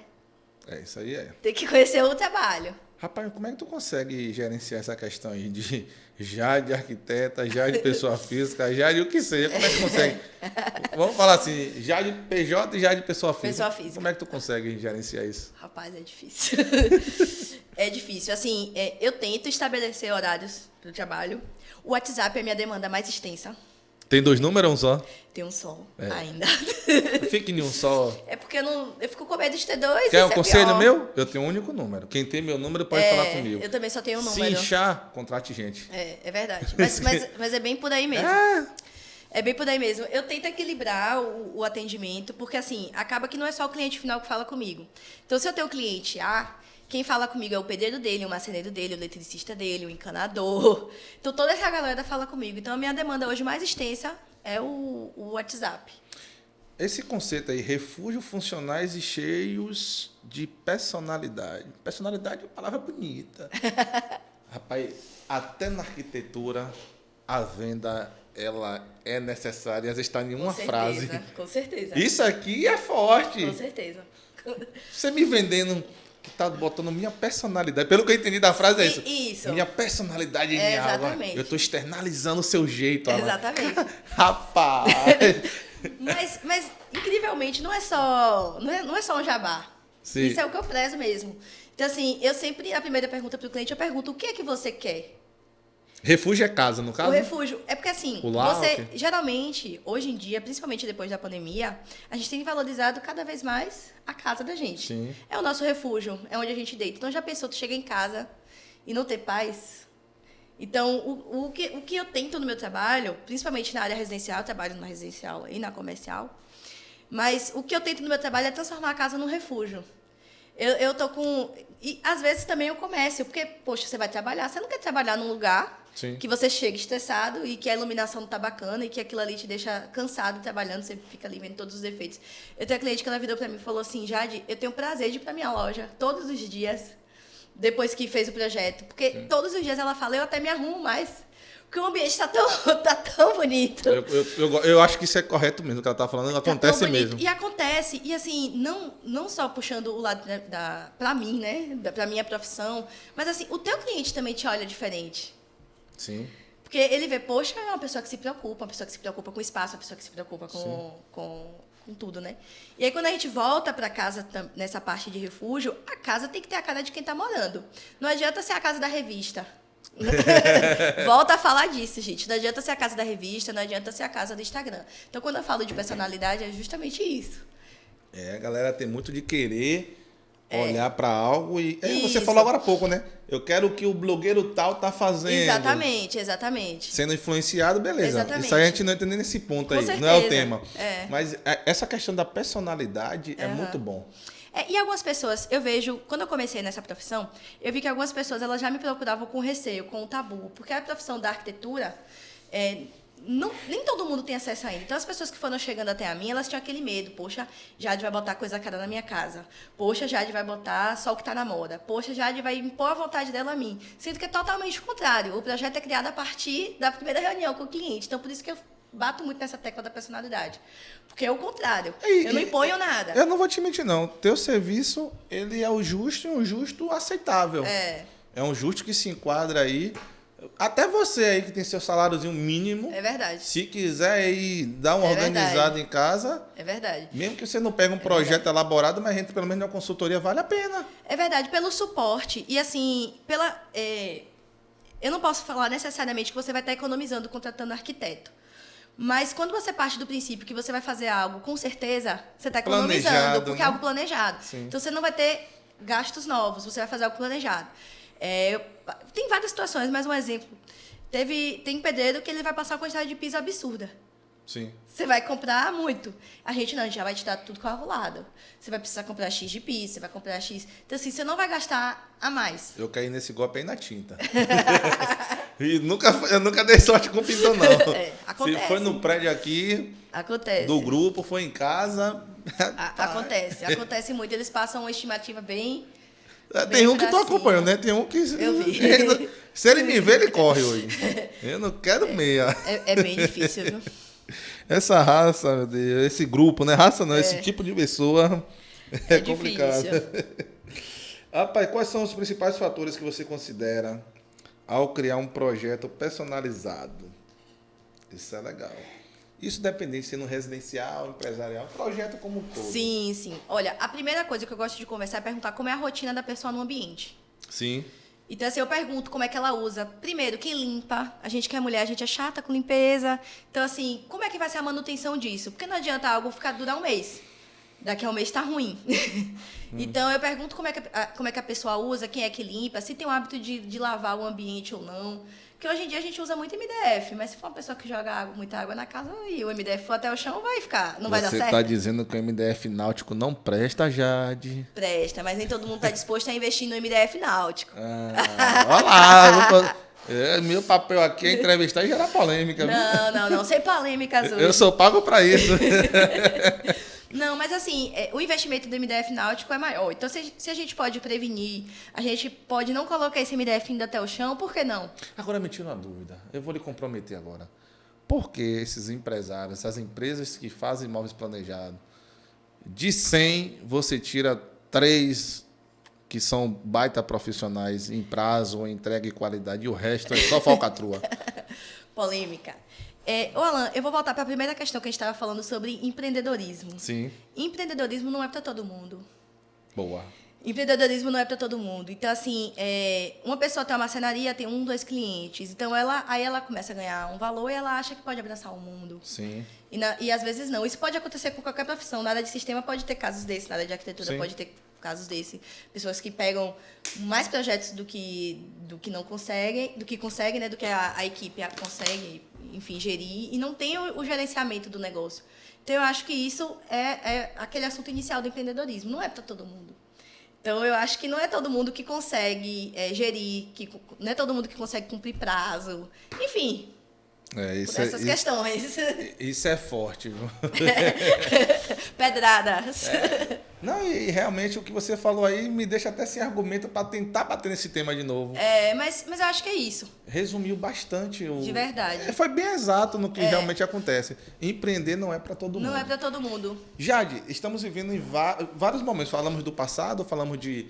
Isso aí é. Tem que conhecer o trabalho. Rapaz, como é que tu consegue gerenciar essa questão aí já de arquiteta, já de pessoa física, já de o que seja? Como é que tu consegue? Vamos falar assim, já de PJ e já de pessoa física. Pessoa física. Como é que tu consegue gerenciar isso? Rapaz, é difícil. É difícil. Assim, eu tento estabelecer horários para o trabalho. O WhatsApp é a minha demanda mais extensa. Tem 2 números ou um só? Tem um só ainda. Fique em um só. É porque eu fico com medo de ter 2. Quer um conselho meu? Eu tenho um único número. Quem tem meu número pode falar comigo. Eu também só tenho um número. Se inchar, contrate gente. É verdade. Mas é bem por aí mesmo. É bem por aí mesmo. Eu tento equilibrar o atendimento, porque assim, acaba que não é só o cliente final que fala comigo. Então, se eu tenho o cliente A, quem fala comigo é o pedreiro dele, o marceneiro dele, o eletricista dele, o encanador. Então, toda essa galera fala comigo. Então, a minha demanda hoje mais extensa é o WhatsApp. Esse conceito aí, refúgio funcionais e cheios de personalidade. Personalidade é uma palavra bonita. Rapaz, até na arquitetura, a venda ela é necessária. Às vezes está em uma frase. Com certeza. Isso aqui é forte. Com certeza. Você me vendendo que tá botando minha personalidade. Pelo que eu entendi da frase é isso. Isso. Minha personalidade em algo. Exatamente. Eu estou externalizando o seu jeito. Exatamente. Rapaz. Mas, incrivelmente, não é só um jabá. Sim. Isso é o que eu prezo mesmo. Então, assim, eu sempre, a primeira pergunta para o cliente, eu pergunto, o que é que você quer? Refúgio é casa, no caso? O refúgio. É porque, assim, geralmente, hoje em dia, principalmente depois da pandemia, a gente tem valorizado cada vez mais a casa da gente. Sim. É o nosso refúgio, é onde a gente deita. Então, já pensou, tu chega em casa e não ter paz? Então, o que eu tento no meu trabalho, principalmente na área residencial, eu trabalho numa residencial e na comercial, mas o que eu tento no meu trabalho é transformar a casa num refúgio. Eu tô com... E, às vezes, também o comércio, porque, poxa, você vai trabalhar, você não quer trabalhar num lugar... Sim. Que você chega estressado e que a iluminação não tá bacana e que aquilo ali te deixa cansado trabalhando, você fica ali vendo todos os defeitos. Eu tenho uma cliente que ela virou para mim e falou assim, Jade, eu tenho prazer de ir para minha loja todos os dias, depois que fez o projeto. Porque todos os dias ela fala, eu até me arrumo mais, porque o ambiente tá tão bonito. Eu acho que isso é correto mesmo, o que ela tá falando, acontece mesmo. E acontece, e assim, não só puxando o lado pra mim, né, pra minha profissão, mas assim, o teu cliente também te olha diferente. Sim. Porque ele vê, poxa, é uma pessoa que se preocupa, uma pessoa que se preocupa com o espaço, uma pessoa que se preocupa com tudo, né? E aí, quando a gente volta para casa, nessa parte de refúgio, a casa tem que ter a cara de quem está morando. Não adianta ser a casa da revista. Volta a falar disso, gente. Não adianta ser a casa da revista, não adianta ser a casa do Instagram. Então, quando eu falo de personalidade, é justamente isso. A galera tem muito de querer olhar para algo e... você Isso. falou agora há pouco, né? Eu quero o que o blogueiro tal tá fazendo. Exatamente. Sendo influenciado, beleza. Exatamente. Isso aí a gente não entra nesse ponto aí. certeza. Não é o tema. É. Mas essa questão da personalidade é muito bom. E algumas pessoas, eu vejo, quando eu comecei nessa profissão, eu vi que algumas pessoas elas já me procuravam com receio, com o tabu. Porque a profissão da arquitetura... nem todo mundo tem acesso ainda. Então, as pessoas que foram chegando até a mim, elas tinham aquele medo. Poxa, Jade vai botar coisa cara na minha casa. Poxa, Jade vai botar só o que está na moda. Poxa, Jade vai impor a vontade dela a mim. Sendo que é totalmente o contrário. O projeto é criado a partir da primeira reunião com o cliente. Então, por isso que eu bato muito nessa tecla da personalidade. Porque é o contrário. Eu não imponho nada. Eu não vou te mentir, não. Teu serviço, ele é o justo e um justo aceitável. É um justo que se enquadra aí... Até você aí que tem seu saláriozinho mínimo. É verdade. Se quiser aí dar uma organizada em casa. É verdade. Mesmo que você não pegue um projeto elaborado, mas entre pelo menos na consultoria, vale a pena. É verdade, pelo suporte. E assim, eu não posso falar necessariamente que você vai estar economizando contratando arquiteto. Mas quando você parte do princípio que você vai fazer algo, com certeza, você está economizando, porque é algo planejado. Sim. Então, você não vai ter gastos novos, você vai fazer algo planejado. Tem várias situações, mas um exemplo. Tem pedreiro que ele vai passar uma quantidade de piso absurda. Sim. Você vai comprar muito. A gente não, a gente já vai te dar tudo calculado. Você vai precisar comprar X de piso, você vai comprar X. Então, assim, você não vai gastar a mais. Eu caí nesse golpe aí na tinta. E eu nunca dei sorte com piso, não. Acontece. Se foi no prédio aqui, Acontece. do grupo, foi em casa. Acontece muito. Eles passam uma estimativa bem. Tem um que pra tu cima. acompanha, né? Tem um que. Eu vi. Se ele me ver, ele corre hoje. Eu não quero meia. É bem difícil, viu? Essa raça, meu Deus, esse grupo, né? Raça não, esse tipo de pessoa é complicado. Rapaz, quais são os principais fatores que você considera ao criar um projeto personalizado? Isso é legal. Isso depende de ser no residencial, empresarial, projeto como um todo. Sim, sim. Olha, a primeira coisa que eu gosto de conversar é perguntar como é a rotina da pessoa no ambiente. Sim. Então, assim, eu pergunto como é que ela usa. Primeiro, quem limpa? A gente que é mulher, a gente é chata com limpeza. Então, assim, como é que vai ser a manutenção disso? Porque não adianta algo durar um mês. Daqui a um mês tá ruim. Então, eu pergunto como é que a pessoa usa, quem é que limpa, se tem o hábito de lavar o ambiente ou não. Porque hoje em dia a gente usa muito MDF, mas se for uma pessoa que joga muita água na casa e o MDF for até o chão, não vai dar certo. Você está dizendo que o MDF náutico não presta, Jade? Presta, mas nem todo mundo está disposto a investir no MDF náutico. Olha lá, meu papel aqui é entrevistar e gerar polêmica. Não, sem polêmicas hoje. Eu sou pago para isso. Não, mas assim, o investimento do MDF náutico é maior. Então, se a gente pode prevenir, a gente pode não colocar esse MDF indo até o chão, por que não? Agora me tira uma dúvida. Eu vou lhe comprometer agora. Por que esses empresários, essas empresas que fazem imóveis planejados, de 100 você tira 3 que são baita profissionais em prazo, entrega e qualidade, e o resto é só falcatrua? Polêmica. Ô Alan, eu vou voltar para a primeira questão que a gente estava falando sobre empreendedorismo. Sim. Empreendedorismo não é para todo mundo. Boa. Empreendedorismo não é para todo mundo. Então, assim, uma pessoa tem uma marcenaria, tem 1, 2 clientes. Então, aí ela começa a ganhar um valor e ela acha que pode abraçar o mundo. Sim. E às vezes não. Isso pode acontecer com qualquer profissão. Na área de sistema pode ter casos desses, na área de arquitetura Sim. pode ter casos desses. Pessoas que pegam mais projetos do que não conseguem, do que conseguem, né? Do que a equipe consegue, enfim, gerir. E não tem o gerenciamento do negócio. Então, eu acho que isso é aquele assunto inicial do empreendedorismo. Não é para todo mundo. Então, eu acho que não é todo mundo que consegue gerir, não é todo mundo que consegue cumprir prazo. Enfim, por essas questões. Isso é forte, viu? Pedradas. Não, e realmente o que você falou aí me deixa até sem argumento para tentar bater nesse tema de novo. Mas eu acho que é isso. Resumiu bastante. De verdade. Foi bem exato no que realmente acontece. Empreender não é para todo mundo. Não é para todo mundo. Jade, estamos vivendo em vários momentos. Falamos do passado, falamos de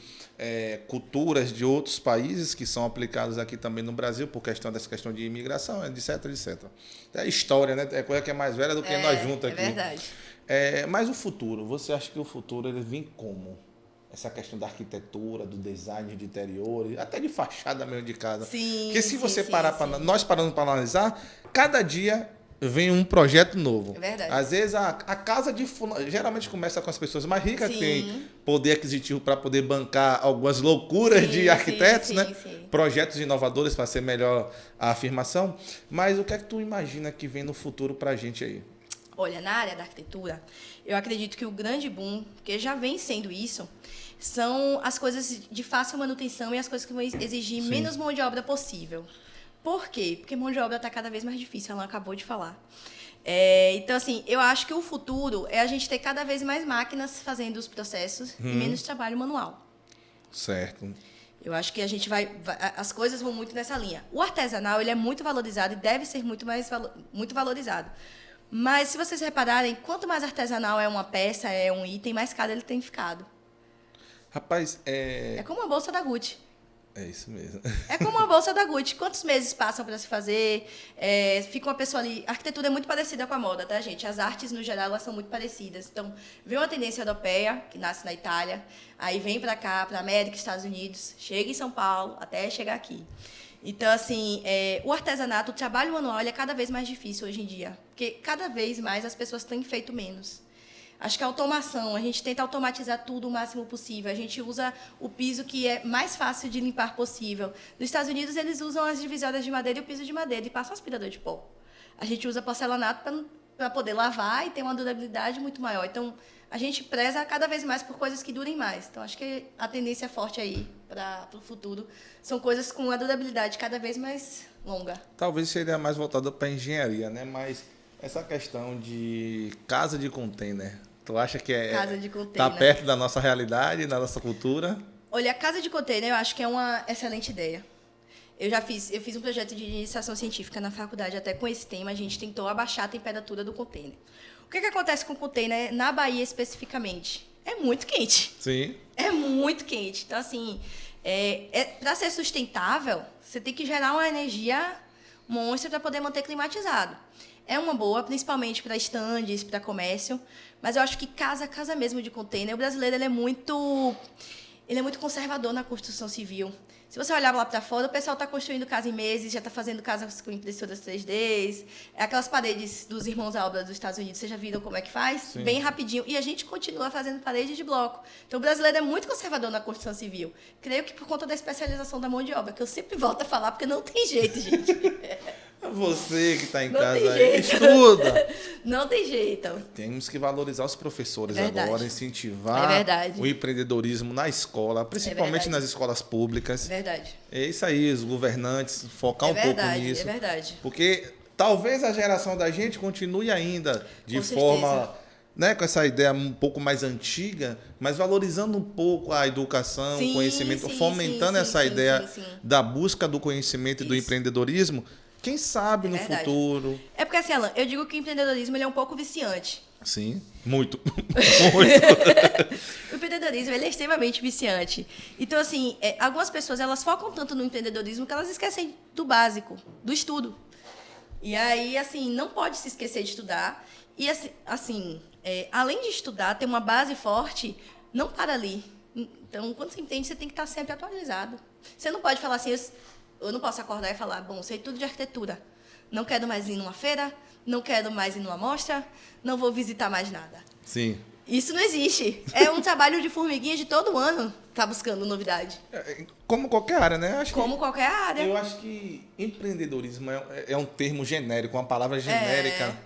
culturas de outros países que são aplicados aqui também no Brasil por dessa questão de imigração, etc, etc. É história, né? É coisa que é mais velha do que nós juntos aqui. É verdade. Mas o futuro, você acha que o futuro ele vem como? Essa questão da arquitetura, do design de interiores, até de fachada mesmo de casa. Sim. Porque se você parar nós parando para analisar, cada dia vem um projeto novo. É verdade. Às vezes a casa de geralmente começa com as pessoas mais ricas, que têm poder aquisitivo para poder bancar algumas loucuras de arquitetos, né? Sim. Projetos inovadores para ser melhor a afirmação. Mas o que é que tu imagina que vem no futuro para a gente aí? Olha, na área da arquitetura, eu acredito que o grande boom, que já vem sendo isso, são as coisas de fácil manutenção e as coisas que vão exigir menos mão de obra possível. Por quê? Porque mão de obra está cada vez mais difícil, ela acabou de falar. Então, assim, eu acho que o futuro é a gente ter cada vez mais máquinas fazendo os processos e menos trabalho manual. Certo. Eu acho que a gente as coisas vão muito nessa linha. O artesanal, ele é muito valorizado e deve ser muito valorizado. Mas, se vocês repararem, quanto mais artesanal é uma peça, é um item, mais caro ele tem ficado. Rapaz, É como a bolsa da Gucci. É isso mesmo. É como a bolsa da Gucci. Quantos meses passam para se fazer? Fica uma pessoa ali... A arquitetura é muito parecida com a moda, tá, gente? As artes, no geral, elas são muito parecidas. Então, vem uma tendência europeia, que nasce na Itália, aí vem para cá, para a América, Estados Unidos, chega em São Paulo, até chegar aqui. Então, assim, o artesanato, o trabalho manual, ele é cada vez mais difícil hoje em dia. Porque cada vez mais as pessoas têm feito menos. Acho que a automação, a gente tenta automatizar tudo o máximo possível. A gente usa o piso que é mais fácil de limpar possível. Nos Estados Unidos, eles usam as divisórias de madeira e o piso de madeira e passam aspirador de pó. A gente usa porcelanato para poder lavar e ter uma durabilidade muito maior. Então, a gente preza cada vez mais por coisas que durem mais. Então, acho que a tendência forte aí para o futuro são coisas com a durabilidade cada vez mais longa. Talvez seria mais voltado para engenharia, né? Mas essa questão de casa de container, tu acha que Casa de container. Tá perto da nossa realidade, da nossa cultura? Olha, a casa de container eu acho que é uma excelente ideia. Eu fiz um projeto de iniciação científica na faculdade até com esse tema. A gente tentou abaixar a temperatura do container. O que acontece com o container na Bahia especificamente? É muito quente. Sim. É muito quente. Então, assim, para ser sustentável, você tem que gerar uma energia monstra para poder manter climatizado. É uma boa, principalmente para estandes, para comércio. Mas eu acho que casa mesmo de container. O brasileiro ele é muito conservador na construção civil. Se você olhar lá para fora, o pessoal está construindo casa em meses, já está fazendo casas com impressoras 3D. Aquelas paredes dos Irmãos Alba dos Estados Unidos, vocês já viram como é que faz? Sim. Bem rapidinho. E a gente continua fazendo parede de bloco. Então, o brasileiro é muito conservador na construção civil. Creio que por conta da especialização da mão de obra, que eu sempre volto a falar, porque não tem jeito, gente. Você que está em Não casa tem aí, jeito. estuda. Não tem jeito. Temos que valorizar os professores Verdade. agora, É incentivar verdade. o empreendedorismo na escola, principalmente verdade. nas escolas públicas. Verdade. É isso aí, os governantes, focar um pouco nisso. É verdade. Porque talvez a geração da gente continue ainda de Com forma, certeza. né, com essa ideia um pouco mais antiga, mas valorizando um pouco a educação, Sim, o conhecimento, sim, fomentando sim, essa sim, ideia sim. da busca do conhecimento e do Isso. empreendedorismo. Quem sabe É no verdade. futuro. É porque, assim, Alan, eu digo que o empreendedorismo ele é um pouco viciante. Sim, muito. Muito. O empreendedorismo ele é extremamente viciante. Então, assim, algumas pessoas elas focam tanto no empreendedorismo que elas esquecem do básico, do estudo. E aí, assim, não pode se esquecer de estudar. E, assim, além de estudar, ter uma base forte, não para ali. Então, quando você entende, você tem que estar sempre atualizado. Você não pode falar assim, eu não posso acordar e falar, bom, sei tudo de arquitetura. Não quero mais ir numa feira, não quero mais ir numa mostra, não vou visitar mais nada. Sim. Isso não existe. É um trabalho de formiguinha de todo ano tá buscando novidade. Como qualquer área, né? Como qualquer área. Eu acho que empreendedorismo é um termo genérico, uma palavra genérica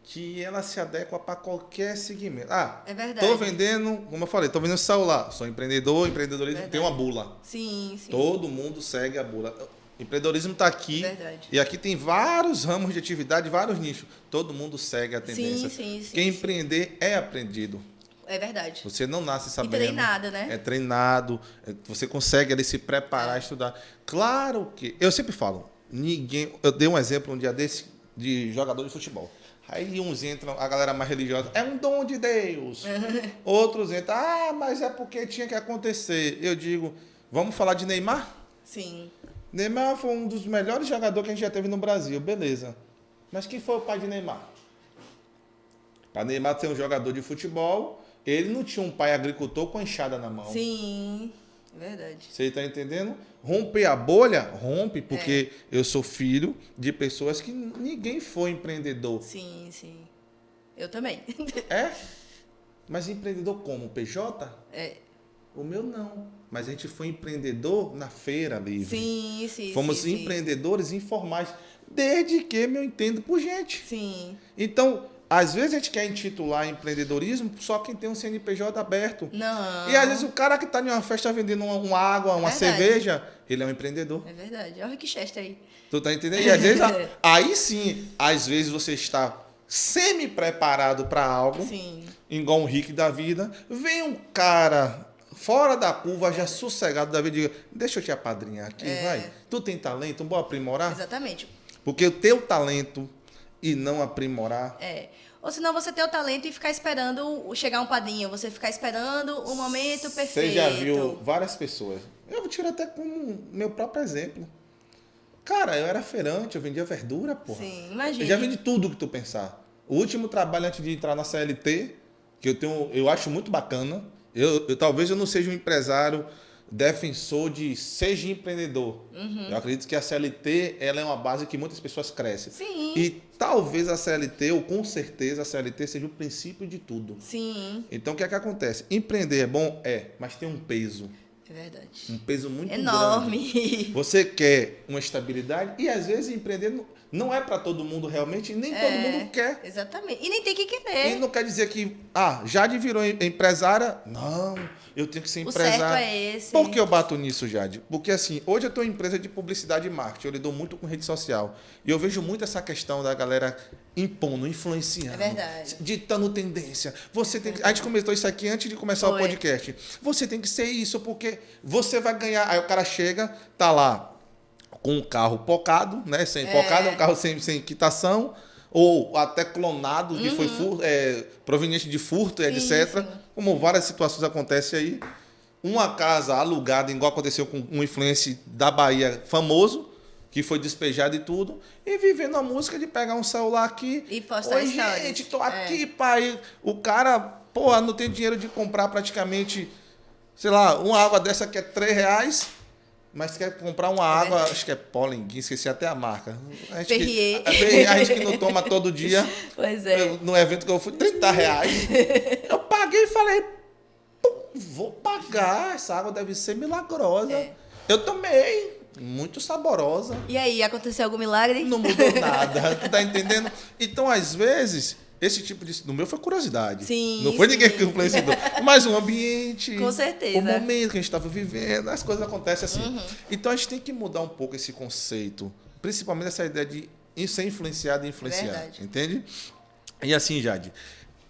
que ela se adequa para qualquer segmento. É verdade. Tô vendendo, como eu falei, tô vendendo celular. Sou empreendedor, empreendedorismo Verdade. tem uma bula. Sim, sim. Todo mundo segue a bula. Empreendedorismo está aqui. Verdade. E aqui tem vários ramos de atividade, vários nichos. Todo mundo segue a tendência. Sim, Quem sim. empreender é aprendido. É verdade. Você não nasce sabendo. E treinado, né? É treinado. Você consegue ali se preparar, estudar. Claro que... Eu sempre falo, ninguém... Eu dei um exemplo um dia desse de jogador de futebol. Aí uns entram, a galera mais religiosa, é um dom de Deus. Outros entram, mas é porque tinha que acontecer. Eu digo, vamos falar de Neymar? Sim. Neymar foi um dos melhores jogadores que a gente já teve no Brasil, beleza. Mas quem foi o pai de Neymar? Para Neymar ser um jogador de futebol, ele não tinha um pai agricultor com enxada na mão. Sim. Verdade. Você está entendendo? Romper a bolha? Rompe, porque eu sou filho de pessoas que ninguém foi empreendedor. Sim, sim. Eu também. É? Mas empreendedor como? PJ? É. O meu não. Mas a gente foi empreendedor na feira livre. Sim, sim. Fomos sim, empreendedores informais. Desde que eu entendo por gente. Sim. Então, às vezes a gente quer intitular empreendedorismo só quem tem um CNPJ aberto. Não. E às vezes o cara que está em uma festa vendendo uma água, uma Verdade. cerveja, ele é um empreendedor. É verdade. Olha o Rick Chester aí. Tu tá entendendo? E às vezes, aí sim, às vezes você está semi-preparado para algo, Sim. igual um Rick da vida, vem um cara fora da curva, já sossegado da vida, e diga, deixa eu te apadrinhar aqui, vai. Tu tem talento, vou aprimorar? Exatamente. Porque o teu talento e não aprimorar... Ou senão você ter o talento e ficar esperando chegar um padrinho, você ficar esperando o momento perfeito. Você já viu várias pessoas. Eu vou tirar até como meu próprio exemplo. Cara, eu era feirante, eu vendia verdura, porra. Sim, imagina. Eu já vendi tudo que tu pensar. O último trabalho antes de entrar na CLT, que eu acho muito bacana. Talvez eu não seja um empresário defensor de seja empreendedor. Eu acredito que a CLT ela é uma base que muitas pessoas crescem. Sim. E talvez a CLT, ou com certeza a CLT, seja o princípio de tudo. Sim. Então, o que é que acontece? Empreender é bom? É, mas tem um peso. É verdade. Um peso muito Enorme. grande. Você quer uma estabilidade e, às vezes, empreender não é para todo mundo realmente, nem todo mundo quer. Exatamente. E nem tem que E querer. não quer dizer que, Jade virou empresária. Não, eu tenho que ser O empresária. certo é esse. Por que eu bato nisso, Jade? Porque, assim, hoje eu tenho uma empresa de publicidade e marketing, eu lido muito com rede social. E eu vejo muito essa questão da galera impondo, influenciando. É verdade. Ditando tendência. Você tem que... A gente comentou isso aqui antes de começar o podcast. Você tem que ser isso, porque você vai ganhar. Aí o cara chega, tá lá com o carro pocado, né? Pocado é um carro sem quitação, ou até clonado, que foi proveniente de furto, Sim, etc. sim. Como várias situações acontecem aí. Uma casa alugada, igual aconteceu com um influencer da Bahia famoso, que foi despejado e tudo, e vivendo a música de pegar um celular aqui. E postar Oi, stories. gente, tô aqui, pai. O cara, porra, não tem dinheiro de comprar praticamente, sei lá, uma água dessa que é R$3, mas quer comprar uma água, acho que é Polenguinho, esqueci até a marca. Perrier. A gente que não toma todo dia. Pois é. No evento que eu fui, R$30. Eu paguei e falei, vou pagar, essa água deve ser milagrosa. Eu tomei, muito saborosa. E aí, aconteceu algum milagre? Não mudou nada, tu tá entendendo? Então, às vezes, esse tipo de... No meu foi curiosidade. Sim, não foi sim. ninguém que influenciou. Mas o ambiente... Com certeza. O momento que a gente estava vivendo, as coisas acontecem assim. Então, a gente tem que mudar um pouco esse conceito. Principalmente essa ideia de ser influenciado e influenciar. Verdade. Entende? E assim, Jade,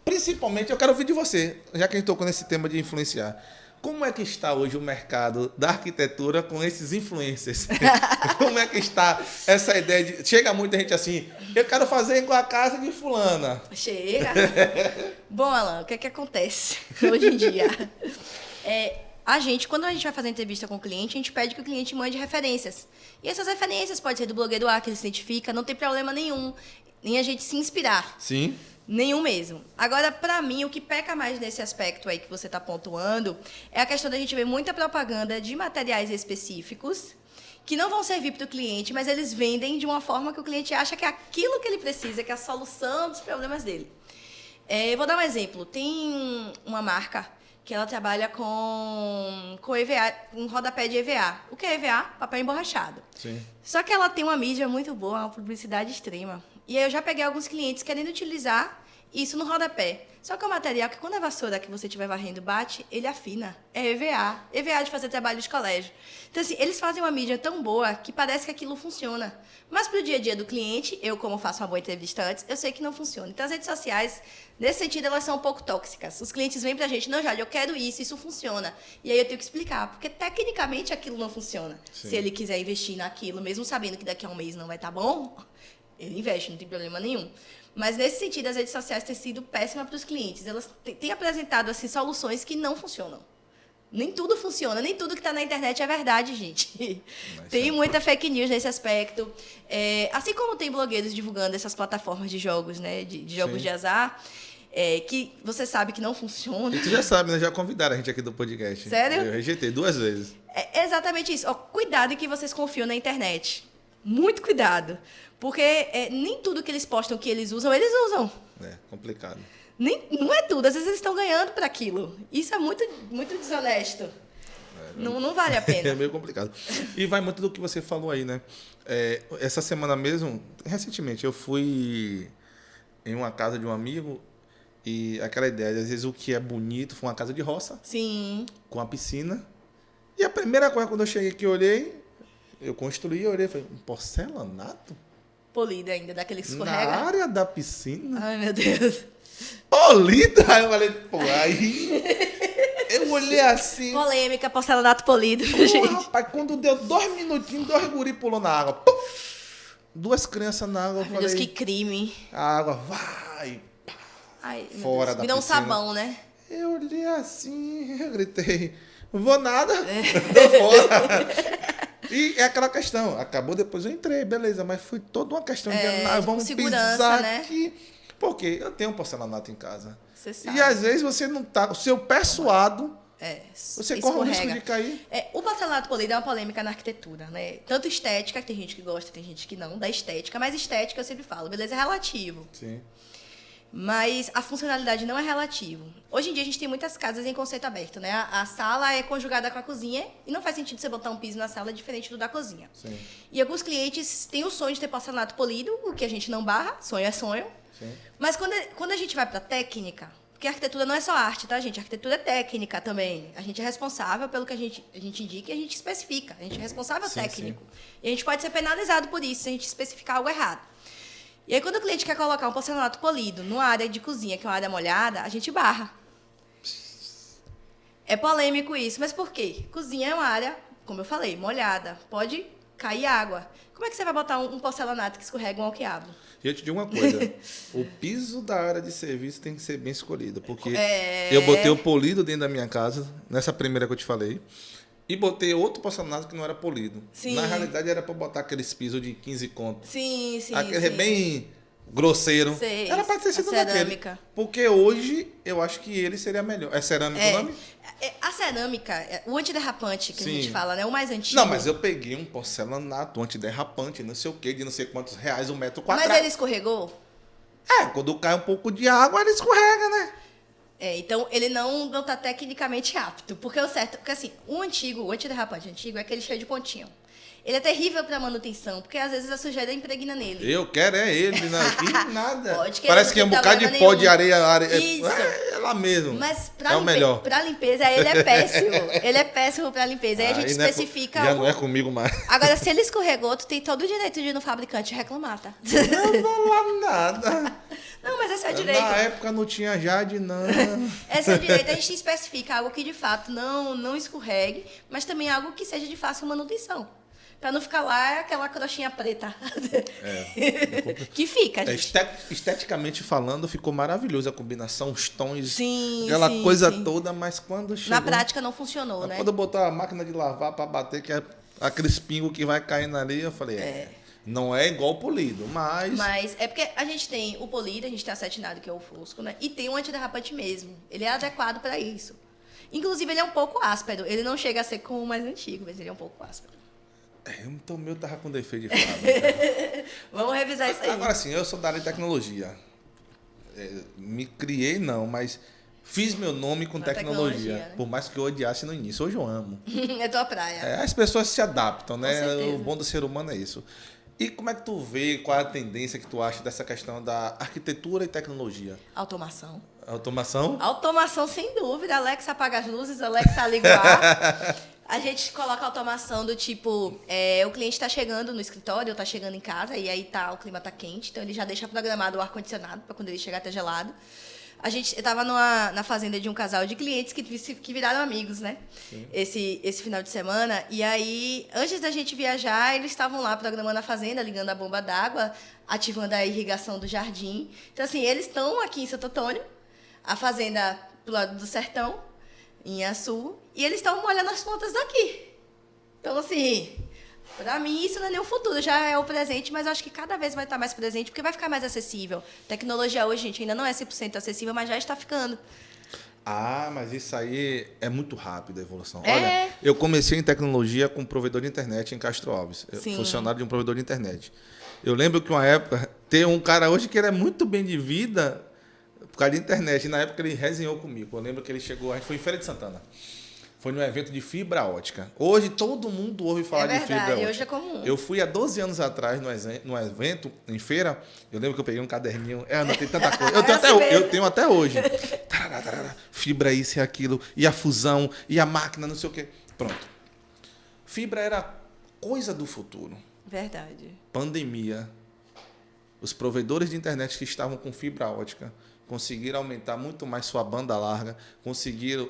principalmente, eu quero ouvir de você, já que a gente tocou nesse tema de influenciar. Como é que está hoje o mercado da arquitetura com esses influencers? Como é que está essa ideia de... Chega muita gente assim, eu quero fazer igual a casa de fulana. Chega. Bom, Alan, o que é que acontece hoje em dia? Quando a gente vai fazer entrevista com o cliente, a gente pede que o cliente mande referências. E essas referências podem ser do blogueiro A, que ele se identifica, não tem problema nenhum em a gente se inspirar. Sim. Nenhum mesmo. Agora, para mim, o que peca mais nesse aspecto aí que você está pontuando é a questão da gente ver muita propaganda de materiais específicos que não vão servir para o cliente, mas eles vendem de uma forma que o cliente acha que é aquilo que ele precisa, que é a solução dos problemas dele. Eu vou dar um exemplo. Tem uma marca que ela trabalha com EVA, com rodapé de EVA. O que é EVA? Papel emborrachado. Sim. Só que ela tem uma mídia muito boa, uma publicidade extrema. E aí eu já peguei alguns clientes querendo utilizar isso no rodapé. Só que é um material que quando a vassoura que você estiver varrendo bate, ele afina. É EVA. EVA de fazer trabalho de colégio. Então, assim, eles fazem uma mídia tão boa que parece que aquilo funciona. Mas para o dia a dia do cliente, eu, como faço uma boa entrevista antes, eu sei que não funciona. Então, as redes sociais, nesse sentido, elas são um pouco tóxicas. Os clientes vêm para a gente, não, Jade, eu quero isso funciona. E aí eu tenho que explicar, porque tecnicamente aquilo não funciona. Sim. Se ele quiser investir naquilo, mesmo sabendo que daqui a um mês não vai estar bom, ele investe, não tem problema nenhum. Mas, nesse sentido, as redes sociais têm sido péssimas para os clientes. Elas têm apresentado assim, soluções que não funcionam. Nem tudo funciona, nem tudo que está na internet é verdade, gente. Tem muita fake news nesse aspecto. Assim como tem blogueiros divulgando essas plataformas de jogos, né, de jogos de azar, que você sabe que não funciona. E tu já sabe, né? Já convidaram a gente aqui do podcast. Sério? Eu rejeitei 2 vezes. É exatamente isso. Ó, cuidado em que vocês confiam na internet. Muito cuidado. Porque nem tudo que eles postam que eles usam. É, complicado. Não é tudo. Às vezes eles estão ganhando para aquilo. Isso é muito, muito desonesto. Não vale a pena. É meio complicado. E vai muito do que você falou aí, né? Essa semana mesmo, recentemente, eu fui em uma casa de um amigo e aquela ideia, às vezes o que é bonito foi uma casa de roça. Sim. Com a piscina. E a primeira coisa, quando eu cheguei aqui, eu olhei, eu construí, eu olhei e falei, um porcelanato? Polida ainda, daquele que escorrega. Na área da piscina? Ai, meu Deus. Polida? Aí eu falei, pô, aí... Eu olhei assim... Polêmica, porcelanato polido, Pô, gente. rapaz, quando deu 2 minutinhos, 2 guri pulou na água. Puf! 2 crianças na água. Eu Meu falei, Deus, que crime. a água vai... Ai, meu Fora Deus. da Me dá um piscina. sabão, né? Eu olhei assim, eu gritei, não vou nada, tô fora. E é aquela questão, acabou depois eu entrei, beleza, mas foi toda uma questão de vamos segurança, pisar né? aqui. Porque eu tenho um porcelanato em casa. Você sabe. E às vezes você não tá, o seu pé suado Você corre o risco de cair. O porcelanato polido é uma polêmica na arquitetura, né? Tanto estética, que tem gente que gosta, tem gente que não, da estética. Mas estética, eu sempre falo, beleza, é relativo. Sim. Mas a funcionalidade não é relativo. Hoje em dia a gente tem muitas casas em conceito aberto, né? A sala é conjugada com a cozinha e não faz sentido você botar um piso na sala diferente do da cozinha. Sim. E alguns clientes têm o sonho de ter porcelanato polido, o que a gente não barra, sonho é sonho. Sim. Mas quando a gente vai para a técnica, porque a arquitetura não é só arte, tá, gente? A arquitetura é técnica também. A gente é responsável pelo que a gente indica e a gente especifica. A gente é responsável técnico. Sim. E a gente pode ser penalizado por isso se a gente especificar algo errado. E aí, quando o cliente quer colocar um porcelanato polido numa área de cozinha, que é uma área molhada, a gente barra. É polêmico isso, mas por quê? Cozinha é uma área, como eu falei, molhada. Pode cair água. Como é que você vai botar um porcelanato que escorrega um alquiabo? E eu te digo uma coisa, o piso da área de serviço tem que ser bem escolhido, porque eu botei o polido dentro da minha casa, nessa primeira que eu te falei, e botei outro porcelanato que não era polido. Sim. Na realidade era para botar aqueles pisos de 15 contos. Sim. Aquele bem grosseiro. Sei, era para ter sido cerâmica. daquele. Porque hoje eu acho que ele seria melhor. É cerâmica o nome? A cerâmica, o antiderrapante que a gente fala, né? O mais antigo. Não, mas eu peguei um porcelanato antiderrapante, não sei o quê, de não sei quantos reais o metro quadrado. Mas ele escorregou? Quando cai um pouco de água, ele escorrega, né? Então ele não tá tecnicamente apto. Porque o certo. Porque assim, o antiderrapante antigo é aquele cheio de pontinho. Ele é terrível para manutenção, porque às vezes a sujeira impregna nele. Eu quero ele, não aqui nada. Pode querer, parece que é um bocado de pó de areia. Isso. É lá mesmo. Mas é o melhor. Pra limpeza, ele é péssimo. Ele é péssimo pra limpeza. Aí a gente especifica. Já não é comigo mais. Agora, se ele escorregou, tu tem todo o direito de ir no fabricante reclamar, tá? Não vou lá nada. Não, mas esse é o direito. Na época não tinha Jade, não. Esse é o direito. A gente especifica algo que de fato não escorregue, mas também algo que seja de fácil manutenção. Pra não ficar lá aquela crochinha preta. Que fica, gente. Esteticamente falando, ficou maravilhoso a combinação, os tons, sim, aquela coisa sim. toda, mas quando chegou... Na prática não funcionou, né? Quando botou a máquina de lavar para bater, que é aqueles pingos que vai caindo ali, eu falei, não é igual o polido, mas... Mas é porque a gente tem o polido, a gente tem a acetinado, que é o fosco, né? E tem o antiderrapante mesmo. Ele é adequado para isso. Inclusive, ele é um pouco áspero. Ele não chega a ser como o mais antigo, mas ele é um pouco áspero. Então o meu tava com defeito de fábrica. Vamos revisar isso aí. Agora sim, eu sou da área de tecnologia. Me criei não, mas fiz meu nome com tecnologia. Né? Por mais que eu odiasse no início. Hoje eu amo. É tua praia. As pessoas se adaptam, né? Com certeza. O bom do ser humano é isso. E como é que tu vê, qual é a tendência que tu acha dessa questão da arquitetura e tecnologia? Automação. Automação? Automação, sem dúvida. Alexa apaga as luzes, Alexa liga o ar. A gente coloca automação do tipo, o cliente está chegando no escritório, está chegando em casa, e aí o clima está quente, então ele já deixa programado o ar-condicionado para quando ele chegar até gelado. Eu estava na fazenda de um casal de clientes que viraram amigos, né? Esse final de semana. E aí, antes da gente viajar, eles estavam lá programando a fazenda, ligando a bomba d'água, ativando a irrigação do jardim. Então, assim, eles estão aqui em Santo Antônio, a fazenda pro lado do sertão, em Açu, e eles estão molhando as pontas daqui. Então, assim, para mim isso não é nem o futuro, já é o presente, mas eu acho que cada vez vai estar mais presente, porque vai ficar mais acessível. Tecnologia hoje, gente, ainda não é 100% acessível, mas já está ficando. Mas isso aí é muito rápido a evolução. Olha, eu comecei em tecnologia com um provedor de internet em Castro Alves, funcionário de um provedor de internet. Eu lembro que uma época, tem um cara hoje que ele é muito bem de vida por causa de internet. E na época ele resenhou comigo. Eu lembro que ele chegou, a gente foi em Feira de Santana. Foi num evento de fibra ótica. Hoje todo mundo ouve falar de fibra ótica. Hoje é comum. Eu fui há 12 anos atrás no evento, em feira. Eu lembro que eu peguei um caderninho. Não tem tanta coisa. Eu tenho até hoje. Fibra isso e aquilo. E a fusão. E a máquina, não sei o quê. Pronto. Fibra era coisa do futuro. Verdade. Pandemia. Os provedores de internet que estavam com fibra ótica conseguiram aumentar muito mais sua banda larga, conseguiram,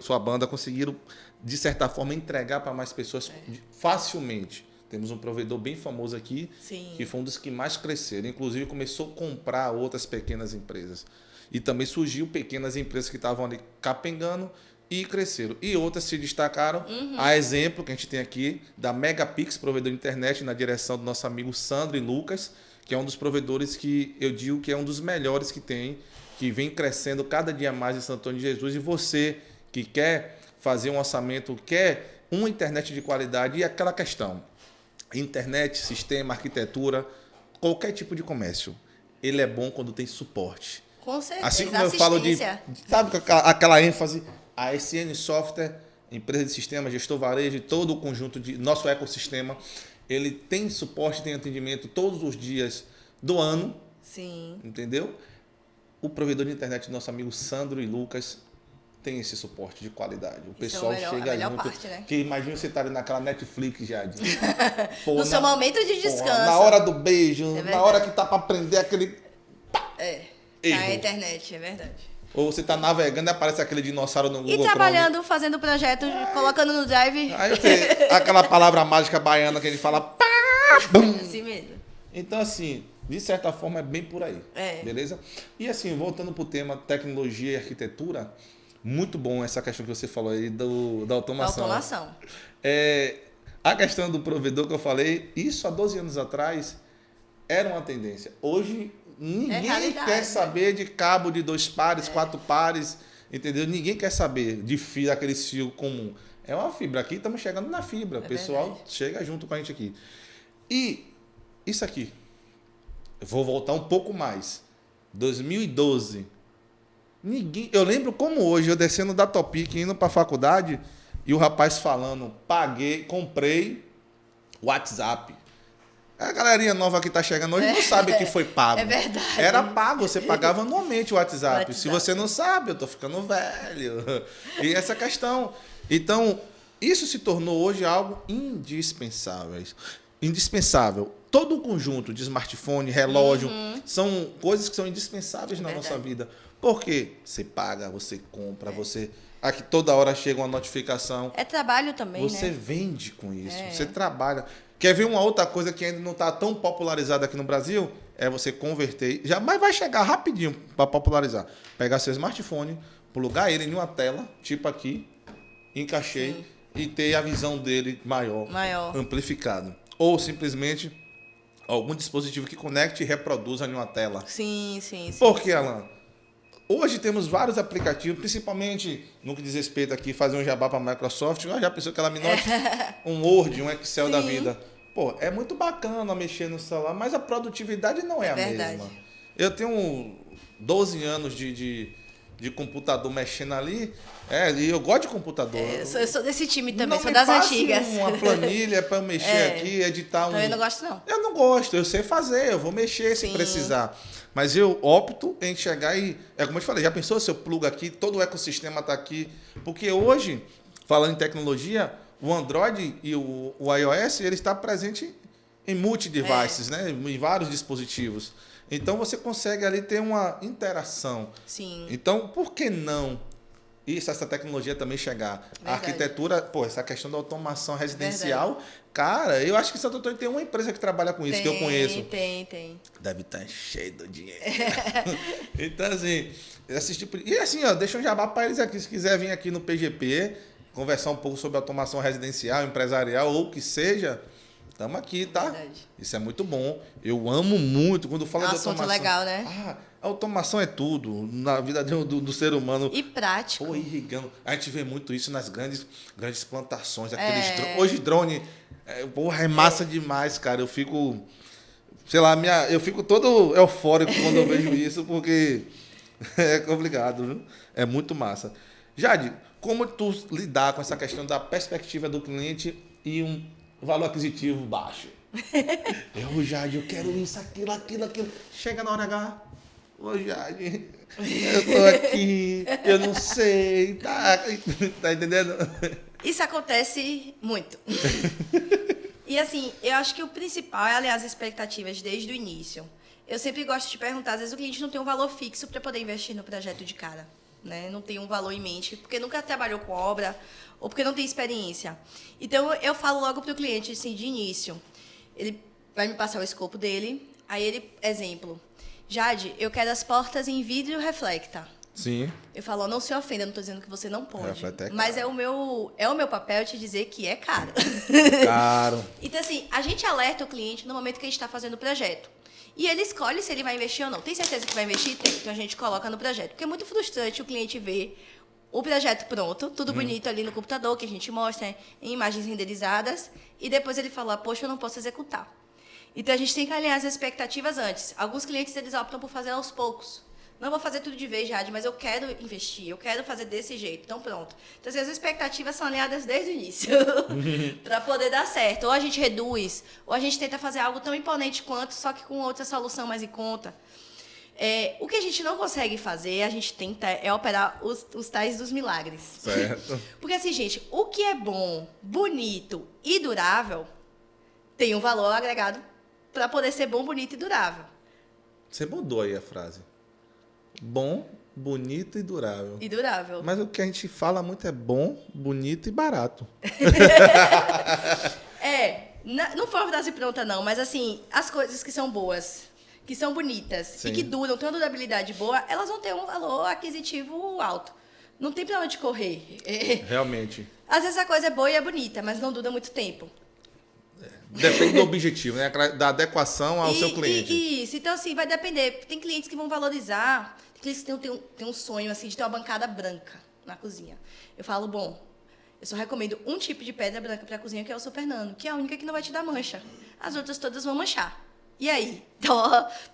de certa forma, entregar para mais pessoas facilmente. Temos um provedor bem famoso aqui, que foi um dos que mais cresceram. Inclusive, começou a comprar outras pequenas empresas. E também surgiu pequenas empresas que estavam ali capengando e cresceram. E outras se destacaram. A exemplo que a gente tem aqui, da Megapix, provedor de internet, na direção do nosso amigo Sandro e Lucas, que é um dos provedores que eu digo que é um dos melhores que tem, que vem crescendo cada dia mais em Santo Antônio de Jesus. E você que quer fazer um orçamento, quer uma internet de qualidade e aquela questão. Internet, sistema, arquitetura, qualquer tipo de comércio, ele é bom quando tem suporte. Com certeza. Assim como eu falo sabe aquela ênfase, a SN Software, empresa de sistema, gestor varejo, todo o conjunto de nosso ecossistema, ele tem suporte, tem atendimento todos os dias do ano. Sim. Entendeu? O provedor de internet, nosso amigo Sandro e Lucas, tem esse suporte de qualidade. O pessoal chega junto. Parte, né? Que imagina você estar naquela Netflix já. No seu momento de descanso. Na hora do beijo, na hora que tá para aprender aquele. Na internet, é verdade. Ou você tá navegando e aparece aquele dinossauro no Google E trabalhando, fazendo projeto, colocando no Drive. Aí você, aquela palavra mágica baiana que a gente fala. Pá, bum. Assim mesmo. Então, assim, de certa forma é bem por aí. Beleza? E assim, voltando pro tema tecnologia e arquitetura, muito bom essa questão que você falou aí da automação. Da automação. A questão do provedor que eu falei, isso há 12 anos atrás era uma tendência. Hoje, ninguém quer saber de cabo de 2 pares, 4 pares, entendeu? Ninguém quer saber de fio, aquele fio comum. É uma fibra. Aqui estamos chegando na fibra. O pessoal chega junto com a gente aqui. E isso aqui, eu vou voltar um pouco mais. 2012. Eu lembro como hoje, eu descendo da Topic, indo para a faculdade, e o rapaz falando, comprei WhatsApp. A galerinha nova que está chegando hoje não sabe que foi pago. É verdade. Era pago, você pagava anualmente o WhatsApp. Se você não sabe, eu estou ficando velho. E essa questão. Então, isso se tornou hoje algo indispensável. Todo o conjunto de smartphone, relógio, são coisas que são indispensáveis na nossa vida. Porque você paga, você compra, você... Aqui toda hora chega uma notificação. É trabalho também, você vende com isso, você trabalha. Quer ver uma outra coisa que ainda não está tão popularizada aqui no Brasil? É você converter. Mas vai chegar rapidinho para popularizar. Pegar seu smartphone, plugar ele em uma tela, tipo aqui, encaixei, e ter a visão dele maior. Amplificado. Ou simplesmente algum dispositivo que conecte e reproduza em uma tela. Sim. Por que, Alan? Hoje temos vários aplicativos, principalmente no que diz respeito aqui, fazer um jabá para a Microsoft. Já pensou que ela me note um Word, um Excel da vida? Pô, é muito bacana mexer no celular, mas a produtividade não é a mesma. Eu tenho 12 anos de computador mexendo ali, e eu gosto de computador. Eu sou desse time também, sou das antigas. Uma planilha para eu mexer aqui, editar Eu não gosto, não. Eu não gosto, eu sei fazer, eu vou mexer se precisar. Mas eu opto em chegar e... como eu te falei, já pensou se eu plugo aqui, todo o ecossistema está aqui? Porque hoje, falando em tecnologia, o Android e o iOS, ele está presente em multi-devices, né? Em vários dispositivos. Então, você consegue ali ter uma interação. Sim. Então, por que não essa tecnologia também chegar? Verdade. A arquitetura, essa questão da automação residencial, cara, eu acho que Santo Antônio tem uma empresa que trabalha com isso, que eu conheço. Tem. Deve estar cheio do dinheiro. Então, assim, esse tipo de... E assim, deixa um jabá para eles aqui, se quiser vir aqui no PGP, conversar um pouco sobre automação residencial, empresarial, ou o que seja... Estamos aqui, tá? Verdade. Isso é muito bom. Eu amo muito quando fala de automação. Legal, né? A automação é tudo na vida do ser humano. E prático. Irrigando. A gente vê muito isso nas grandes plantações. Hoje drone, é massa demais, cara. Eu fico, sei lá, eu fico todo eufórico quando eu vejo isso, porque é complicado, viu? É muito massa. Jade, como tu lidar com essa questão da perspectiva do cliente e valor aquisitivo baixo? Jade, eu quero isso, aquilo. Chega na hora H. Jade, eu tô aqui, eu não sei. Tá entendendo? Isso acontece muito. E assim, eu acho que o principal é alinhar as expectativas desde o início. Eu sempre gosto de perguntar, às vezes o cliente não tem um valor fixo para poder investir no projeto de cara. Né? Não tem um valor em mente, porque nunca trabalhou com obra ou porque não tem experiência. Então, eu falo logo para o cliente, assim, de início. Ele vai me passar o escopo dele. Aí ele, exemplo, Jade, eu quero as portas em vidro reflecta. Sim. Eu falo, não se ofenda, não estou dizendo que você não pode. Mas é o meu papel te dizer que é caro. Caro. Então, assim, a gente alerta o cliente no momento que a gente está fazendo o projeto. E ele escolhe se ele vai investir ou não. Tem certeza que vai investir? Tem. Então a gente coloca no projeto. Porque é muito frustrante o cliente ver o projeto pronto, tudo bonito ali no computador, que a gente mostra em imagens renderizadas, e depois ele fala, poxa, eu não posso executar. Então, a gente tem que alinhar as expectativas antes. Alguns clientes, eles optam por fazer aos poucos. Não vou fazer tudo de vez, Jade, mas eu quero investir, eu quero fazer desse jeito. Então, pronto. Então, assim, as expectativas são alinhadas desde o início, para poder dar certo. Ou a gente reduz, ou a gente tenta fazer algo tão imponente quanto, só que com outra solução mais em conta. O que a gente não consegue fazer, a gente tenta, é operar os tais dos milagres. Certo. Porque assim, gente, o que é bom, bonito e durável tem um valor agregado para poder ser bom, bonito e durável. Você mudou aí a frase. Bom, bonito e durável. E durável. Mas o que a gente fala muito é bom, bonito e barato. Não foi uma frase pronta, não, mas assim, as coisas que são boas, que são bonitas Sim. e que duram, têm uma durabilidade boa, elas vão ter um valor aquisitivo alto. Não tem pra onde correr. Realmente. Às vezes a coisa é boa e é bonita, mas não dura muito tempo. Depende do objetivo, né? Da adequação ao seu cliente. Isso, então assim, vai depender. Tem clientes que vão valorizar, tem clientes que têm um sonho assim, de ter uma bancada branca na cozinha. Eu falo, bom, eu só recomendo um tipo de pedra branca para a cozinha, que é o Super Nano, que é a única que não vai te dar mancha. As outras todas vão manchar. E aí?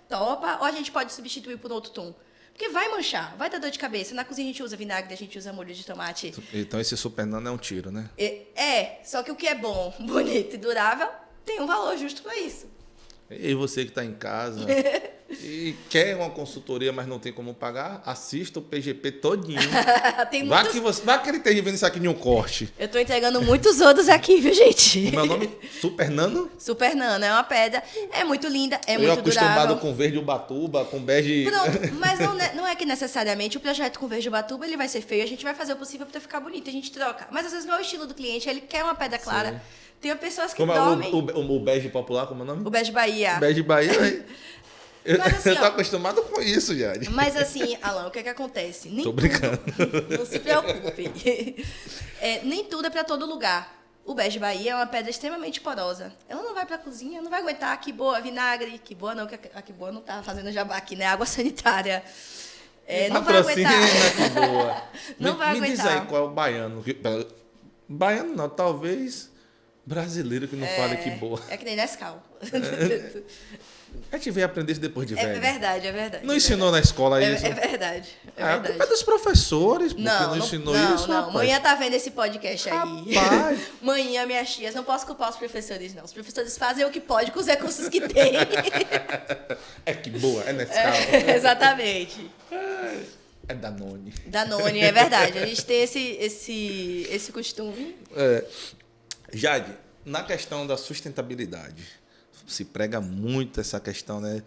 Topa? Ou a gente pode substituir por outro tom? Porque vai manchar, vai dar dor de cabeça. Na cozinha a gente usa vinagre, a gente usa molho de tomate. Então esse Super Nano é um tiro, né? Só que o que é bom, bonito e durável tem um valor justo para isso. E você que está em casa e quer uma consultoria, mas não tem como pagar, assista o PGP todinho. Tem Vá muitos... que ele esteja vendo isso aqui em um corte. Eu tô entregando muitos outros aqui, viu, gente? O meu nome Super Nano? Super Nano, é uma pedra, é muito linda, é Eu muito acostumado durável. com verde ubatuba, com bege... Pronto, mas não é que necessariamente o projeto com verde ubatuba ele vai ser feio, a gente vai fazer o possível para ficar bonito, a gente troca. Mas às vezes não é o estilo do cliente, ele quer uma pedra clara. Sim. Tem pessoas que Como é dormem... o bege popular, como é o nome? O bege Bahia. Bege Bahia, né? Mas assim, Eu tô acostumado com isso, Jade. Mas assim, Alan, o que é que acontece? Nem Tô brincando. Tudo, não se preocupe. Nem tudo é para todo lugar. O bege Bahia é uma pedra extremamente porosa. Ela não vai para a cozinha, não vai aguentar que boa vinagre, que boa não, que a que boa não tá fazendo jabá aqui, né? Água sanitária. Não vai aguentar. Que boa. Não vai me diz aguentar. aí qual é o baiano. Baiano não, talvez brasileiro que não fale que boa. É que nem Nescau. A gente veio aprender isso depois de velho. É verdade, é verdade. Não ensinou na escola isso? É verdade, é A verdade. culpa é dos professores, porque não Não, ensinou não, isso, não. rapaz. Manhã tá vendo esse podcast aí. Rapaz. Manhã, minhas tias, não posso culpar os professores, não. Os professores fazem o que pode com os recursos que têm. É que boa, é Nescau. Exatamente. É Danone. Danone, é verdade. A gente tem esse costume. Jade, na questão da sustentabilidade, se prega muito essa questão, né?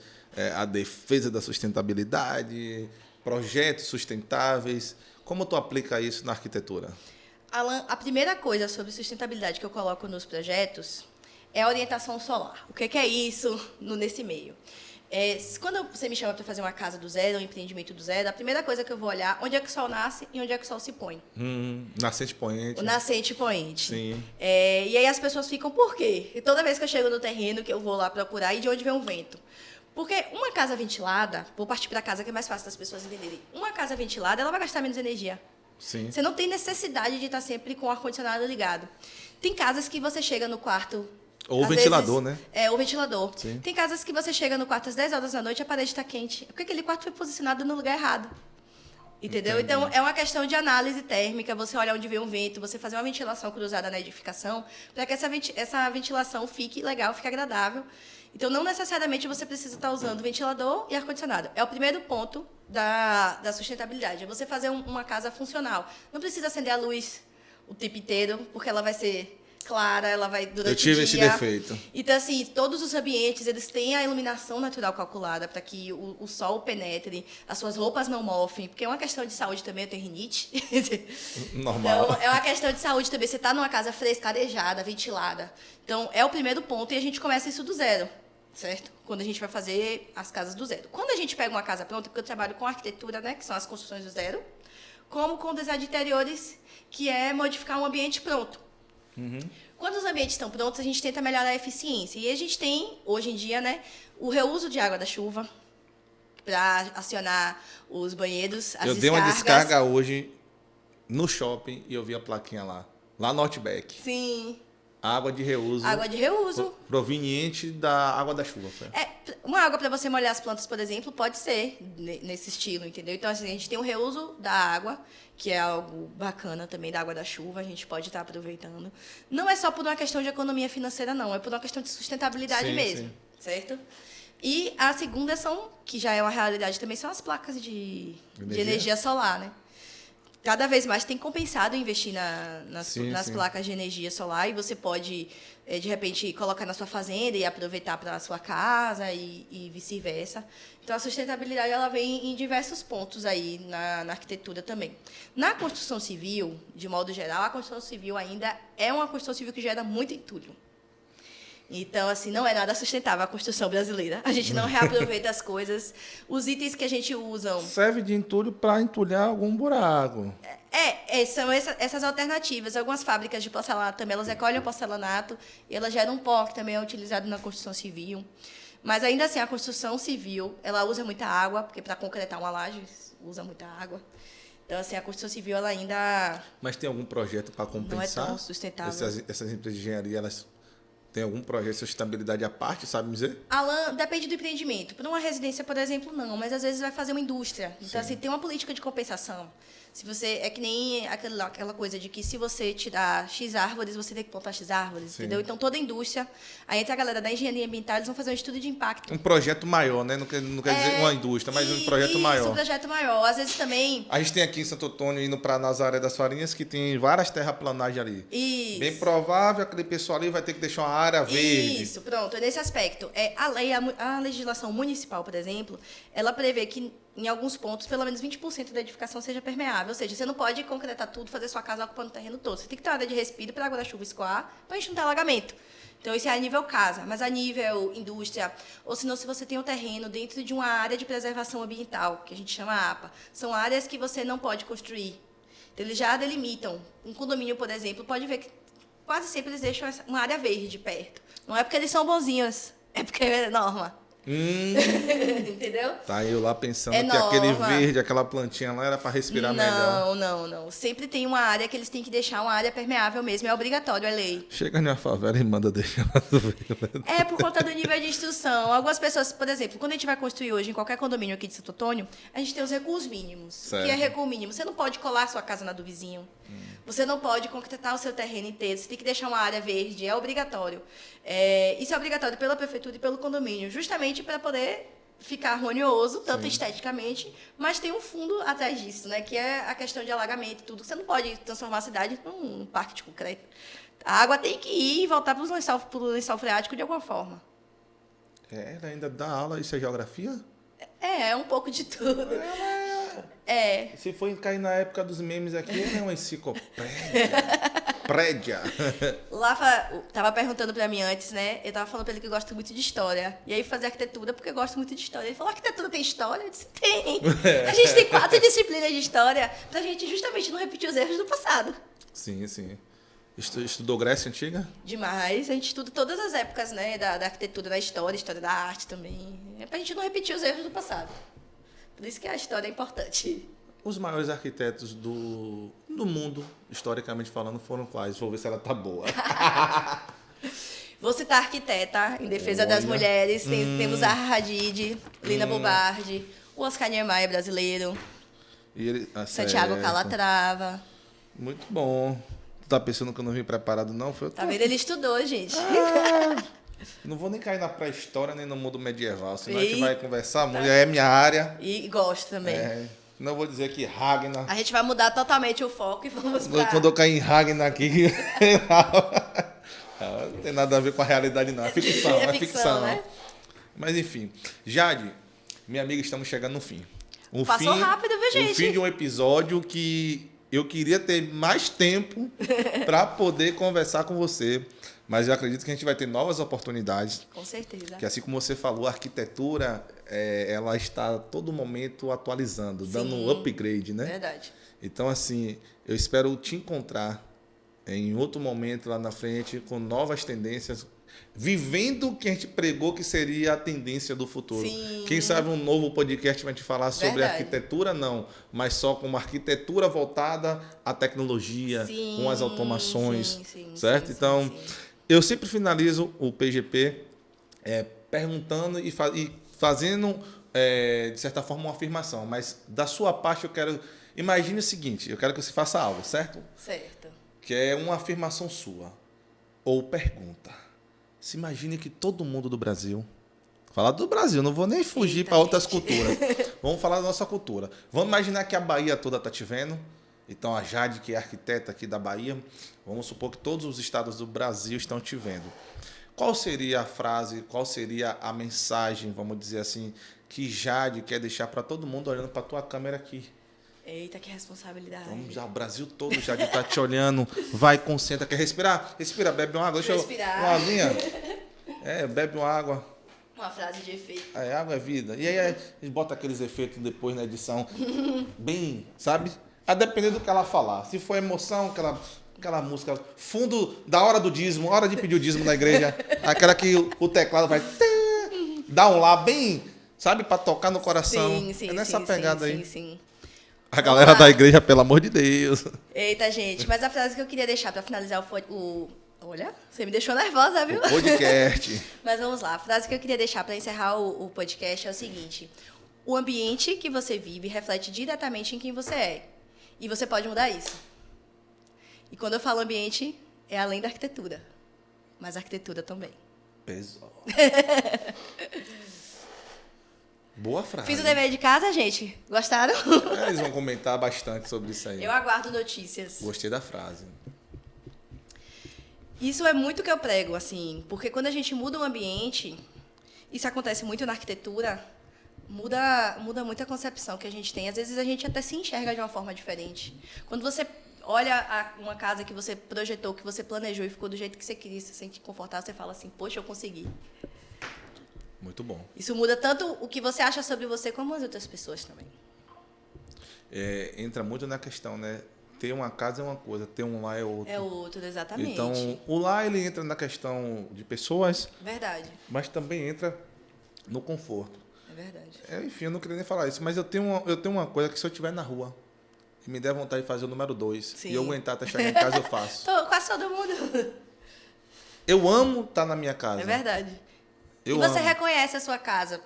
A defesa da sustentabilidade, projetos sustentáveis. Como tu aplica isso na arquitetura? Alan, a primeira coisa sobre sustentabilidade que eu coloco nos projetos é a orientação solar. O que é isso nesse meio? Quando você me chama para fazer uma casa do zero, um empreendimento do zero, a primeira coisa que eu vou olhar é onde é que o sol nasce e onde é que o sol se põe. Nascente poente. O nascente poente. Sim. E aí as pessoas ficam, por quê? E toda vez que eu chego no terreno, que eu vou lá procurar, e de onde vem o vento? Porque uma casa ventilada, vou partir para casa que é mais fácil das pessoas entenderem, uma casa ventilada, ela vai gastar menos energia. Sim. Você não tem necessidade de estar sempre com o ar-condicionado ligado. Tem casas que você chega no quarto... Ou o às ventilador, vezes, né? O ventilador. Sim. Tem casas que você chega no quarto às 10 horas da noite e a parede está quente. É porque aquele quarto foi posicionado no lugar errado. Entendeu? Entendi. Então, é uma questão de análise térmica, você olhar onde vem o vento, você fazer uma ventilação cruzada na edificação, para que essa ventilação fique legal, fique agradável. Então, não necessariamente você precisa estar usando ventilador e ar-condicionado. É o primeiro ponto da sustentabilidade, é você fazer uma casa funcional. Não precisa acender a luz o tempo inteiro, porque ela vai ser clara, ela vai durante o dia. Eu tive esse defeito. Então, assim, todos os ambientes, eles têm a iluminação natural calculada para que o sol penetre, as suas roupas não mofem, porque é uma questão de saúde também, eu tenho rinite. Normal. Então, é uma questão de saúde também. Você está numa casa fresca, arejada, ventilada. Então, é o primeiro ponto e a gente começa isso do zero, certo? Quando a gente vai fazer as casas do zero. Quando a gente pega uma casa pronta, porque eu trabalho com arquitetura, né, que são as construções do zero, como com design de interiores, que é modificar um ambiente pronto. Quando os ambientes estão prontos, a gente tenta melhorar a eficiência. E a gente tem, hoje em dia, né, o reuso de água da chuva para acionar os banheiros, as descargas. Eu dei uma descarga hoje no shopping e eu vi a plaquinha lá no Outback. Sim. Água de reuso. Água de reuso. Proveniente da água da chuva. Foi. Uma água para você molhar as plantas, por exemplo, pode ser nesse estilo, entendeu? Então, assim, a gente tem o reuso da água, que é algo bacana também, da água da chuva, a gente pode estar aproveitando. Não é só por uma questão de economia financeira, não, é por uma questão de sustentabilidade mesmo, certo? E a segunda que já é uma realidade também, são as placas de energia solar, né? Cada vez mais tem compensado investir nas placas de energia solar, e você pode, de repente, colocar na sua fazenda e aproveitar para a sua casa e vice-versa. Então, a sustentabilidade ela vem em diversos pontos aí na arquitetura também. Na construção civil, de modo geral, a construção civil ainda é uma construção civil que gera muito entulho. Então, assim, não é nada sustentável a construção brasileira. A gente não reaproveita as coisas. Os itens que a gente usa... Serve de entulho para entulhar algum buraco. São essas alternativas. Algumas fábricas de porcelanato também, elas recolhem o porcelanato e elas geram um pó, que também é utilizado na construção civil. Mas, ainda assim, a construção civil, ela usa muita água, porque para concretar uma laje, usa muita água. Então, assim, a construção civil, ela ainda... Mas tem algum projeto para compensar? Não é tão sustentável. Essas empresas de engenharia, elas... Tem algum projeto de sustentabilidade à parte, sabe me dizer? Alan, depende do empreendimento. Para uma residência, por exemplo, não. Mas, às vezes, vai fazer uma indústria. Então, assim, tem uma política de compensação. Se você... É que nem aquela coisa de que se você tirar X árvores, você tem que plantar X árvores, entendeu? Então, toda a indústria... Aí entra a galera da engenharia ambiental, eles vão fazer um estudo de impacto. Um projeto maior, né? Não quer dizer uma indústria, mas um projeto maior. Um projeto maior. Às vezes, também... A gente tem aqui em Santo Antônio, indo para Nazaré das Farinhas, que tem várias terraplanagens ali. Isso. Bem provável, aquele pessoal ali vai ter que deixar uma área verde. Isso, pronto. Nesse aspecto. A legislação municipal, por exemplo, ela prevê que, em alguns pontos, pelo menos 20% da edificação seja permeável. Ou seja, você não pode concretar tudo, fazer sua casa ocupando o terreno todo. Você tem que ter uma área de respiro para a água da chuva escoar, para a gente não ter alagamento. Então, isso é a nível casa, mas a nível indústria, ou senão, se você tem um terreno dentro de uma área de preservação ambiental, que a gente chama APA, são áreas que você não pode construir. Então, eles já delimitam. Um condomínio, por exemplo, pode ver que quase sempre eles deixam uma área verde perto. Não é porque eles são bonzinhos, é porque é norma. Entendeu? Tá eu lá pensando que aquele verde, aquela plantinha lá era para respirar melhor. Não. Sempre tem uma área que eles têm que deixar uma área permeável mesmo, é obrigatório, é lei. Chega na favela e manda deixar lá do verde. É por conta do nível de instrução. Algumas pessoas, por exemplo, quando a gente vai construir hoje em qualquer condomínio aqui de Santo Antônio, a gente tem os recuos mínimos. Certo. O que é recuo mínimo? Você não pode colar a sua casa na do vizinho. Você não pode concretar o seu terreno inteiro. Você tem que deixar uma área verde, é obrigatório. Isso é obrigatório pela prefeitura e pelo condomínio, justamente para poder ficar harmonioso, tanto esteticamente, mas tem um fundo atrás disso, né? Que é a questão de alagamento e tudo. Você não pode transformar a cidade num parque de concreto. A água tem que ir e voltar para o lençol freático de alguma forma. Ela ainda dá aula, isso é geografia? É um pouco de tudo. Se for cair na época dos memes aqui, é uma enciclopédia. Prédia. Lafa tava perguntando pra mim antes, né? Eu tava falando pra ele que eu gosto muito de história. E aí fazer arquitetura porque eu gosto muito de história. Ele falou, arquitetura tem história? Eu disse, tem. A gente tem 4 disciplinas de história pra gente justamente não repetir os erros do passado. Sim. Estudou Grécia Antiga? Demais. A gente estuda todas as épocas, né? Da arquitetura, da história da arte também. É pra gente não repetir os erros do passado. Por isso que a história é importante. Os maiores arquitetos do mundo, historicamente falando, foram quais? Vou ver se ela tá boa. Vou citar arquiteta em defesa das mulheres. Temos a Hadid, Lina Bobardi, o Oscar Niemeyer brasileiro, Santiago Calatrava. Muito bom. Tu tá pensando que eu não vim preparado, não? Tá vendo? Ele estudou, gente. Não vou nem cair na pré-história nem no mundo medieval, senão a gente vai conversar muito. É minha área. E gosto também. Não vou dizer que Ragnar... A gente vai mudar totalmente o foco e vamos pra... Quando eu cair em Ragnar aqui... não tem nada a ver com a realidade, não. É ficção, é ficção. Né? Mas, enfim. Jade, minha amiga, estamos chegando no fim. Passou rápido, viu, gente? O fim de um episódio que eu queria ter mais tempo para poder conversar com você. Mas eu acredito que a gente vai ter novas oportunidades. Com certeza. Que assim como você falou, a arquitetura, ela está a todo momento atualizando, dando um upgrade, né? Verdade. Então, assim, eu espero te encontrar em outro momento lá na frente, com novas tendências, Vivendo o que a gente pregou que seria a tendência do futuro. Sim. Quem sabe um novo podcast vai te falar sobre Verdade. arquitetura, não, mas só como arquitetura voltada à tecnologia, Sim, com as automações, sim, certo? sim, Então, sim. eu sempre finalizo o PGP perguntando e fazendo, de certa forma, uma afirmação, mas da sua parte eu quero... Imagine o seguinte, eu quero que você faça algo, certo? Certo. Que é uma afirmação sua, ou pergunta. Se imagine que todo mundo do Brasil, falar do Brasil, não vou nem fugir Eita, para outras gente. culturas. Vamos falar da nossa cultura. Vamos imaginar que a Bahia toda está te vendo. Então, a Jade, que é arquiteta aqui da Bahia, vamos supor que todos os estados do Brasil estão te vendo. Qual seria a frase, qual seria a mensagem, vamos dizer assim, que Jade quer deixar para todo mundo olhando para a tua câmera aqui? Eita, que responsabilidade. Vamos já, o Brasil todo já está te olhando. Vai, concentra. Quer respirar? Respira, bebe uma água. Deixa eu... Respirar. Uma aguinha. Bebe uma água. Uma frase de efeito. Água é vida. E aí a gente bota aqueles efeitos depois na edição. Bem, sabe? A depender do que ela falar. Se for emoção, aquela música. Fundo da hora do dízimo, hora de pedir o dízimo na igreja. Aquela que o teclado vai... Dá um lá bem, sabe? Para tocar no coração. Sim, É nessa pegada aí. Sim. A galera da igreja, pelo amor de Deus. Eita, gente. Mas a frase que eu queria deixar para finalizar Olha, você me deixou nervosa, viu? O podcast. Mas vamos lá. A frase que eu queria deixar para encerrar o podcast é o seguinte. O ambiente que você vive reflete diretamente em quem você é. E você pode mudar isso. E quando eu falo ambiente, é além da arquitetura. Mas a arquitetura também. Pesou. Boa frase. Fiz o dever de casa, gente. Gostaram? Eles vão comentar bastante sobre isso aí. Eu aguardo notícias. Gostei da frase. Isso é muito que eu prego, assim, porque quando a gente muda o ambiente, isso acontece muito na arquitetura, muda muito a concepção que a gente tem. Às vezes a gente até se enxerga de uma forma diferente. Quando você olha uma casa que você projetou, que você planejou e ficou do jeito que você queria, você se sente confortável, você fala assim, poxa, eu consegui. Muito bom. Isso muda tanto o que você acha sobre você, como as outras pessoas também. Entra muito na questão, né? Ter uma casa é uma coisa, ter um lar é outra. É outro, exatamente. Então, o lar, ele entra na questão de pessoas, Verdade, mas também entra no conforto. é verdade. Enfim, eu não queria nem falar isso, mas eu tenho uma coisa que se eu estiver na rua e me der vontade de fazer o número 2 Sim. e eu aguentar até chegar em casa, eu faço. Quase todo mundo. Eu amo estar na minha casa. É verdade. Eu e você amo. reconhece a sua casa.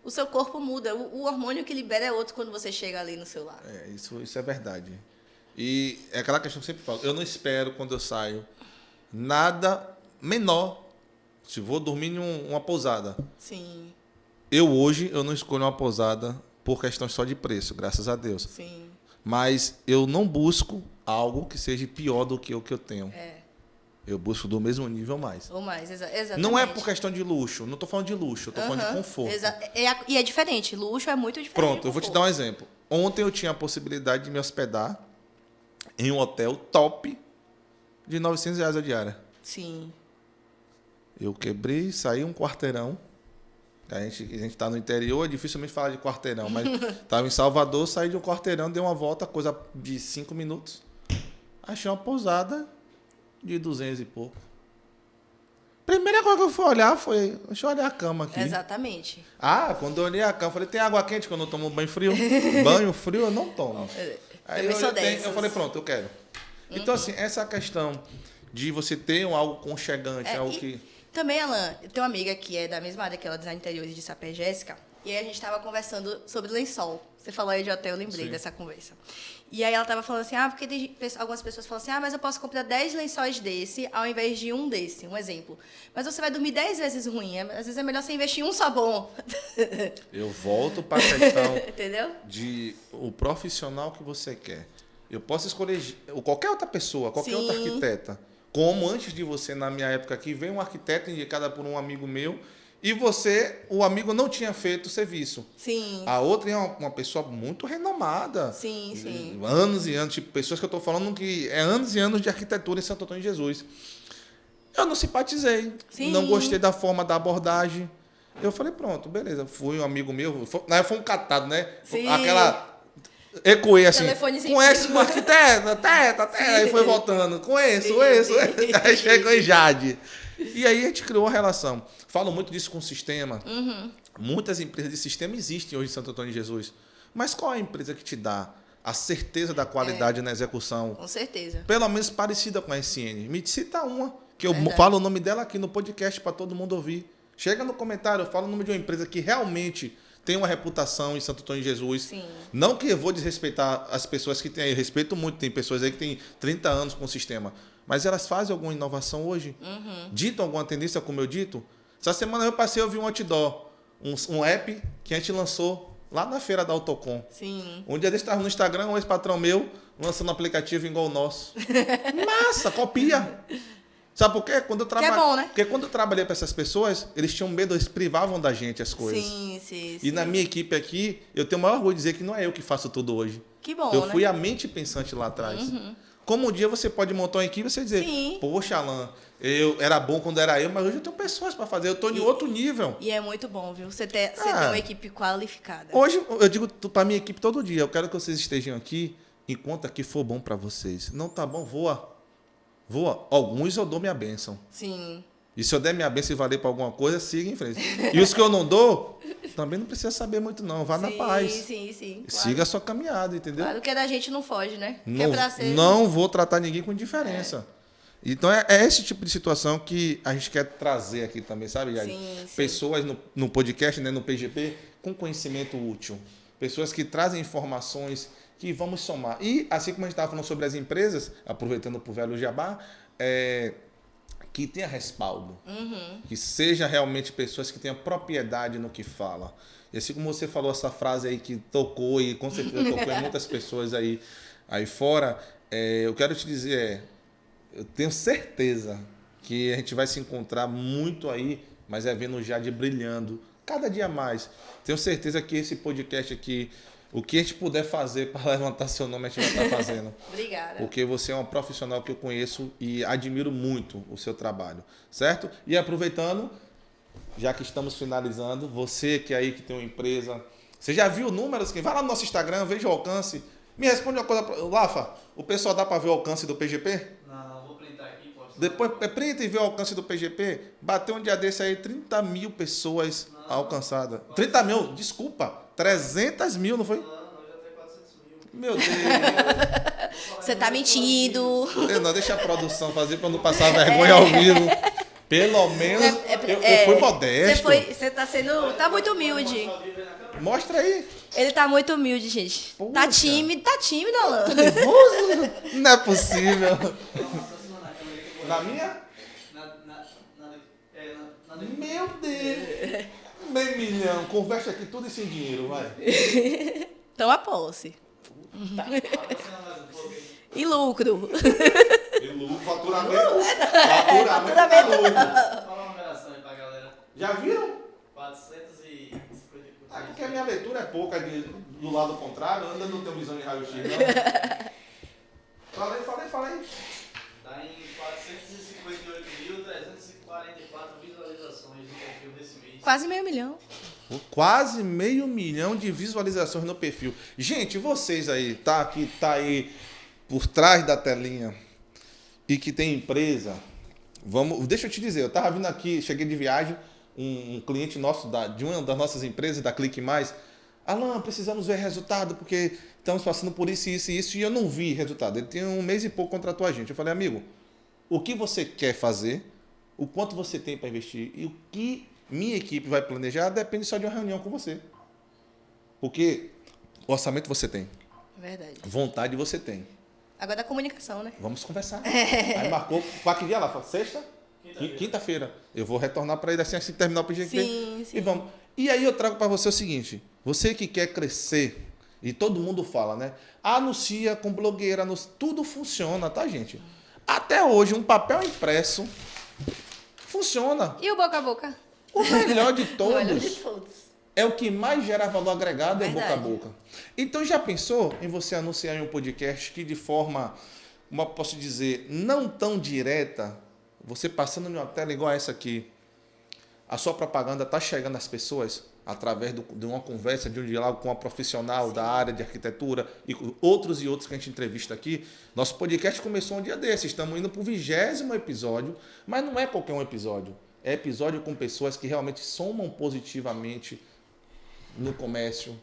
O seu corpo muda. O hormônio que libera é outro quando você chega ali no seu lar. Isso é verdade. E é aquela questão que eu sempre falo. Eu não espero, quando eu saio, nada menor. Se vou dormir em uma pousada. Sim, Hoje, eu não escolho uma pousada por questão só de preço, graças a Deus. sim. Mas eu não busco algo que seja pior do que o que eu tenho. É. Eu busco do mesmo nível mais. Ou mais, exatamente. Não é por questão de luxo. Não estou falando de luxo, estou falando de conforto. E é diferente. Luxo é muito diferente. Pronto, eu vou te dar um exemplo. Ontem eu tinha a possibilidade de me hospedar em um hotel top de R$900 a diária. Sim. Eu quebrei, saí um quarteirão. A gente está no interior, é dificilmente falar de quarteirão, mas estava em Salvador, saí de um quarteirão, dei uma volta, coisa de 5 minutos. Achei uma pousada de 200 e pouco. Primeira coisa que eu fui olhar foi, deixa eu olhar a cama aqui. Exatamente. Quando eu olhei a cama, eu falei, tem água quente que eu não tomo banho frio? Banho frio eu não tomo. Aí Também sou eu dessas. falei, pronto, eu quero. Então, assim, essa questão de você ter algo conchegante, algo que... Também, Alan, eu tenho uma amiga que é da mesma área que ela, design interiores de Sapé, Jéssica, e aí a gente estava conversando sobre lençol. Você falou aí de hotel, eu lembrei dessa conversa. E aí ela estava falando assim, porque algumas pessoas falam assim, mas eu posso comprar 10 lençóis desse ao invés de um desse, um exemplo. Mas você vai dormir 10 vezes ruim, às vezes é melhor você investir em um só bom. Eu volto para a questão entendeu? de o profissional que você quer. Eu posso escolher qualquer outra pessoa, qualquer outra arquiteta. Como antes de você, na minha época aqui, veio um arquiteto indicada por um amigo meu e o amigo não tinha feito o serviço. Sim. A outra é uma pessoa muito renomada. Sim. Anos e anos, tipo, pessoas que eu estou falando que é anos e anos de arquitetura em Santo Antônio de Jesus. Eu não simpatizei, não gostei da forma da abordagem. Eu falei, pronto, beleza. Fui um amigo meu, foi um catado, né? Sim. Ecoei assim. Telefone sem Conhece fio. o Marquinhos? Teta. Aí foi voltando. Conheço. Aí chegou em Jade. E aí a gente criou uma relação. Falo muito disso com o sistema. Muitas empresas de sistema existem hoje em Santo Antônio de Jesus. Mas qual é a empresa que te dá a certeza da qualidade na execução? Com certeza. Pelo menos parecida com a SN. Me cita uma. Que eu Verdade. falo o nome dela aqui no podcast para todo mundo ouvir. Chega no comentário, eu falo o nome de uma empresa que realmente tem uma reputação em Santo Antônio de Jesus. Sim. Não que eu vou desrespeitar as pessoas que têm aí. Eu respeito muito. Tem pessoas aí que têm 30 anos com o sistema. Mas elas fazem alguma inovação hoje? Ditam alguma tendência, como eu dito? Essa semana eu passei, eu vi um outdoor. Um app que a gente lançou lá na feira da Autocom. Sim. Um dia desse estava no Instagram, um ex-patrão meu lançando um aplicativo igual o nosso. Massa, copia. Sabe por quê? Quando eu Que é bom, né? Porque quando eu trabalhei para essas pessoas, eles tinham medo, eles privavam da gente as coisas. Sim. E na minha equipe aqui, eu tenho o maior orgulho de dizer que não é eu que faço tudo hoje. Que bom, Eu né? fui a mente pensante lá atrás. Como um dia você pode montar uma equipe e você dizer, Sim. poxa, Alan, eu era bom quando era eu, mas hoje eu tenho pessoas para fazer, eu estou em outro nível. E é muito bom, viu? Você ter uma equipe qualificada. Hoje, eu digo para minha equipe todo dia, eu quero que vocês estejam aqui enquanto aqui for bom para vocês. Não tá bom, voa. Alguns eu dou minha bênção. Sim. E se eu der minha bênção e valer para alguma coisa, siga em frente. E os que eu não dou, também não precisa saber muito não, vá na paz. Sim. Claro. Siga a sua caminhada, entendeu? Claro que da gente não foge, né? Que Não, é pra ser... não vou tratar ninguém com indiferença. Então é esse tipo de situação que a gente quer trazer aqui também, sabe, Jade? Sim. Pessoas no podcast, né, no PGP, com conhecimento útil. Pessoas que trazem informações que vamos somar. E assim como a gente estava falando sobre as empresas, aproveitando para o velho jabá, que tenha respaldo. Que seja realmente pessoas que tenham propriedade no que fala. E assim como você falou essa frase aí que tocou e com certeza tocou em muitas pessoas aí fora, eu quero te dizer, eu tenho certeza que a gente vai se encontrar muito aí, mas vendo o Jade brilhando cada dia mais. Tenho certeza que esse podcast aqui, o que a gente puder fazer para levantar seu nome, a gente vai estar fazendo. Obrigada. Porque você é uma profissional que eu conheço e admiro muito o seu trabalho, certo? E aproveitando, já que estamos finalizando, você que aí que tem uma empresa, você já viu números? Vai lá no nosso Instagram, veja o alcance. Me responde uma coisa, Lafa, o pessoal dá para ver o alcance do PGP? Não, vou printar aqui. Depois printa e vê o alcance do PGP. Bateu um dia desse aí 30 mil pessoas alcançadas. 30 mil, desculpa. 300 mil, não foi? Não, já tem 400 mil. Meu Deus. Você tá mentindo. Não, deixa a produção fazer para não passar vergonha ao vivo. Pelo menos eu fui modesto. Você tá sendo... Tá muito humilde. Mostra aí. Ele tá muito humilde, gente. Poxa. Tá tímido, Alan. Nervoso? Não é possível. Na minha? Meu Deus. Meio milhão. Conversa aqui tudo isso em dinheiro, vai. Toma posse. E lucro. E lucro, faturamento. Faturamento. Fala uma numeração aí pra galera. Já viram? 450 Aqui que a minha leitura é pouca do lado contrário, ainda não tenho visão de raio-x, não. Fala aí. Tá em 458.344 visualizações no perfil desse mês. Quase meio milhão. Quase 500 mil de visualizações no perfil. Gente, vocês aí, tá aí por trás da telinha e que tem empresa, deixa eu te dizer, eu tava vindo aqui, cheguei de viagem, um cliente nosso de uma das nossas empresas, da Clique Mais, Alan, precisamos ver resultado, porque estamos passando por isso, e eu não vi resultado. Ele tem 1 mês e pouco contratou a gente. Eu falei, amigo, o que você quer fazer, o quanto você tem para investir e o que minha equipe vai planejar depende só de uma reunião com você. Porque orçamento você tem, Verdade. vontade você tem. Agora da comunicação, né? Vamos conversar. Aí marcou, qual que dia lá? Sexta? Quinta-feira. Eu vou retornar para ele assim que terminar o PGP. Sim. E vamos. E aí eu trago para você o seguinte, você que quer crescer, e todo mundo fala, né? Anuncia com blogueira, tudo funciona, tá, gente? Até hoje, um papel impresso funciona. E o boca a boca? O melhor de O melhor de todos. todos. É o que mais gera valor agregado, é boca a Verdade. boca. Então, já pensou em você anunciar em um podcast que de forma, como eu posso dizer, não tão direta, você passando em uma tela igual essa aqui, A sua propaganda está chegando às pessoas através de uma conversa, de um diálogo com uma profissional da área de arquitetura e com outros e outros que a gente entrevista aqui. Nosso podcast começou um dia desses. Estamos indo para o 20º episódio, mas não é qualquer um episódio. É episódio com pessoas que realmente somam positivamente no comércio,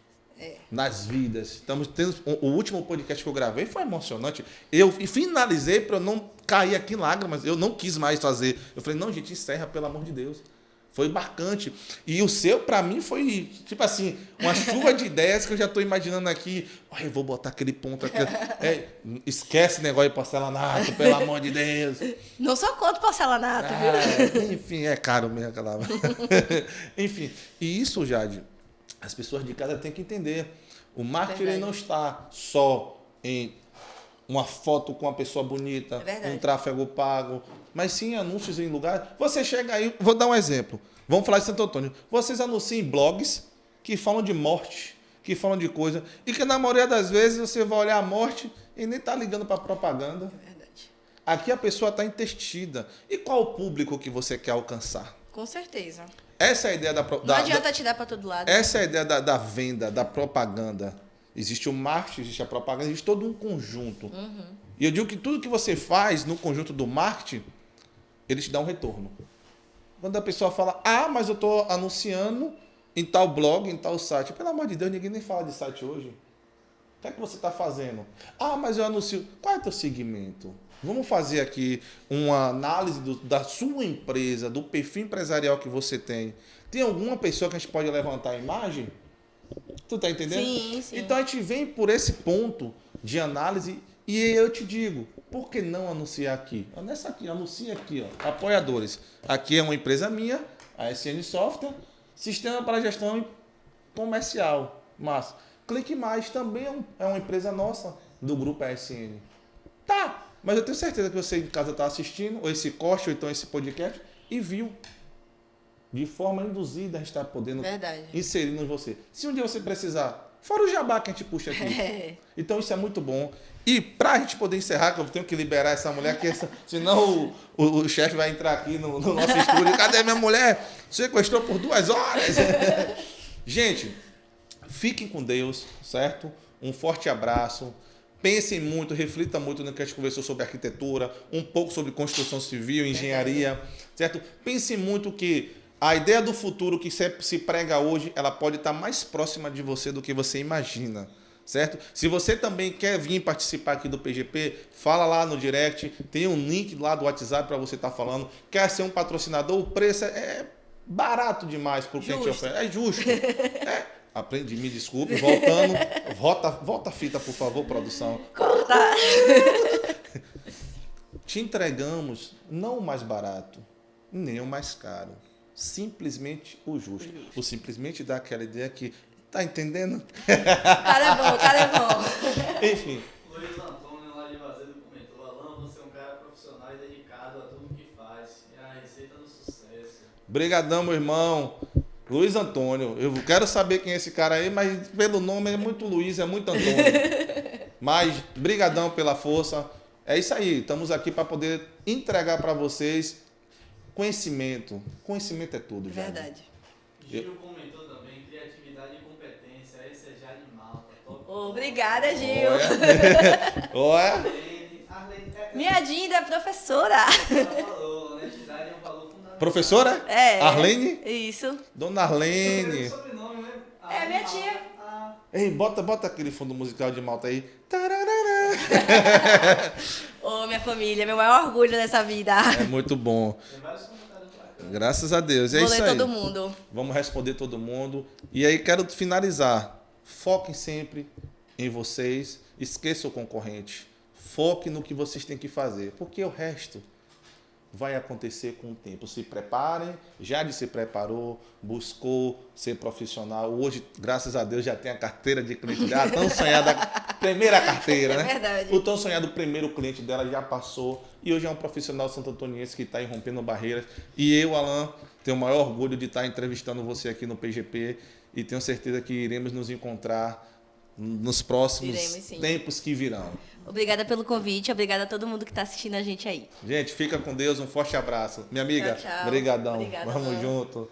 nas vidas. Estamos tendo o último podcast que eu gravei foi emocionante. Eu finalizei para eu não cair aqui em lágrimas. Eu não quis mais fazer. Eu falei, não, gente, encerra, pelo amor de Deus. Foi marcante. E o seu, para mim, foi tipo assim, uma chuva de ideias que eu já estou imaginando aqui. Eu vou botar aquele ponto aqui. Esquece negócio de porcelanato, pelo amor de Deus. Não só conto porcelanato, viu? Enfim, é caro mesmo aquela. Enfim, e isso, Jade, as pessoas de casa têm que entender. O marketing ele não está só em uma foto com uma pessoa bonita, um tráfego pago, mas sim anúncios em lugares. Você chega aí, vou dar um exemplo. Vamos falar de Santo Antônio. Vocês anunciam em blogs que falam de morte, que falam de coisa, e que na maioria das vezes você vai olhar a morte e nem está ligando para propaganda. É verdade. Aqui a pessoa está intestida. E qual o público que você quer alcançar? Com certeza. Essa é a ideia Não adianta te dar para todo lado. Essa é a ideia da venda, da propaganda. Existe o marketing, existe a propaganda, existe todo um conjunto. E eu digo que tudo que você faz no conjunto do marketing, ele te dá um retorno. Quando a pessoa fala, mas eu estou anunciando em tal blog, em tal site. Pelo amor de Deus, ninguém nem fala de site hoje. O que é que você está fazendo? Mas eu anuncio. Qual é o teu segmento? Vamos fazer aqui uma análise da sua empresa, do perfil empresarial que você tem. Tem alguma pessoa que a gente pode levantar a imagem? Tu tá entendendo? Sim, sim. Então a gente vem por esse ponto de análise e eu te digo, por que não anunciar aqui? Nessa aqui, anuncia aqui, ó, apoiadores. Aqui é uma empresa minha, a SN Software, Sistema para Gestão Comercial. Mas Clique Mais também é uma empresa nossa, do grupo ASN. Tá, mas eu tenho certeza que você em casa está assistindo, ou esse corte, ou então esse podcast, e viu. De forma induzida, a gente está podendo inserir em você. Se um dia você precisar, fora o jabá que a gente puxa aqui. Então isso é muito bom. E para a gente poder encerrar, que eu tenho que liberar essa mulher, senão o chefe vai entrar aqui no nosso estúdio. Cadê minha mulher? Sequestrou por 2 horas. Gente, fiquem com Deus, certo? Um forte abraço. Pensem muito, reflitam muito no que a gente conversou sobre arquitetura, um pouco sobre construção civil, engenharia, certo? Pensem muito que a ideia do futuro que se prega hoje, ela pode estar mais próxima de você do que você imagina, certo? Se você também quer vir participar aqui do PGP, fala lá no direct, tem um link lá do WhatsApp para você estar falando. Quer ser um patrocinador? O preço é barato demais para o que a gente oferece. É justo. Aprendi, me desculpe, voltando. Volta a fita, por favor, produção. Corta. Te entregamos não o mais barato, nem o mais caro. Simplesmente o justo. O simplesmente dá aquela ideia que... Tá entendendo? O cara é bom. Enfim. Luiz Antônio, lá de Vazedo, comentou: Alan, você é um cara profissional e dedicado a tudo que faz. É a receita do sucesso. Brigadão, meu irmão. Luiz Antônio. Eu quero saber quem é esse cara aí, mas pelo nome é muito Luiz, é muito Antônio. Mas brigadão pela força. É isso aí. Estamos aqui para poder entregar para vocês conhecimento. Conhecimento é tudo, já. Verdade. Gil comentou também: criatividade e competência. Esse é Jade Malta. Top. Obrigada, Gil. Olha. Minha Dinda é professora. Ela falou, honestidade é um valor fundamental. Professora? Arlene? Isso. Dona Arlene. Sobrenome, né? É minha tia. Ei, bota aquele fundo musical de Malta aí. Minha família, meu maior orgulho nessa vida. É muito bom. Tem vários comentários pra cá. Graças a Deus. É Vou isso ler aí. todo mundo. Vamos responder todo mundo. E aí quero finalizar. Foquem sempre em vocês. Esqueça o concorrente. Foque no que vocês têm que fazer. Porque o resto vai acontecer com o tempo. Se preparem. Jade se preparou, buscou ser profissional. Hoje, graças a Deus, já tem a carteira de cliente dela. Tão sonhada primeira carteira, né? É verdade. O tão sonhado primeiro cliente dela já passou. E hoje é um profissional santo-antoniense que está irrompendo barreiras. E eu, Alan, tenho o maior orgulho de estar entrevistando você aqui no PGP. E tenho certeza que iremos nos encontrar nos próximos Iremos, sim. tempos que virão. Obrigada pelo convite, obrigada a todo mundo que está assistindo a gente aí. Gente, fica com Deus, um forte abraço. Minha amiga, Tchau, tchau. brigadão. Obrigada, Vamos Alan. junto.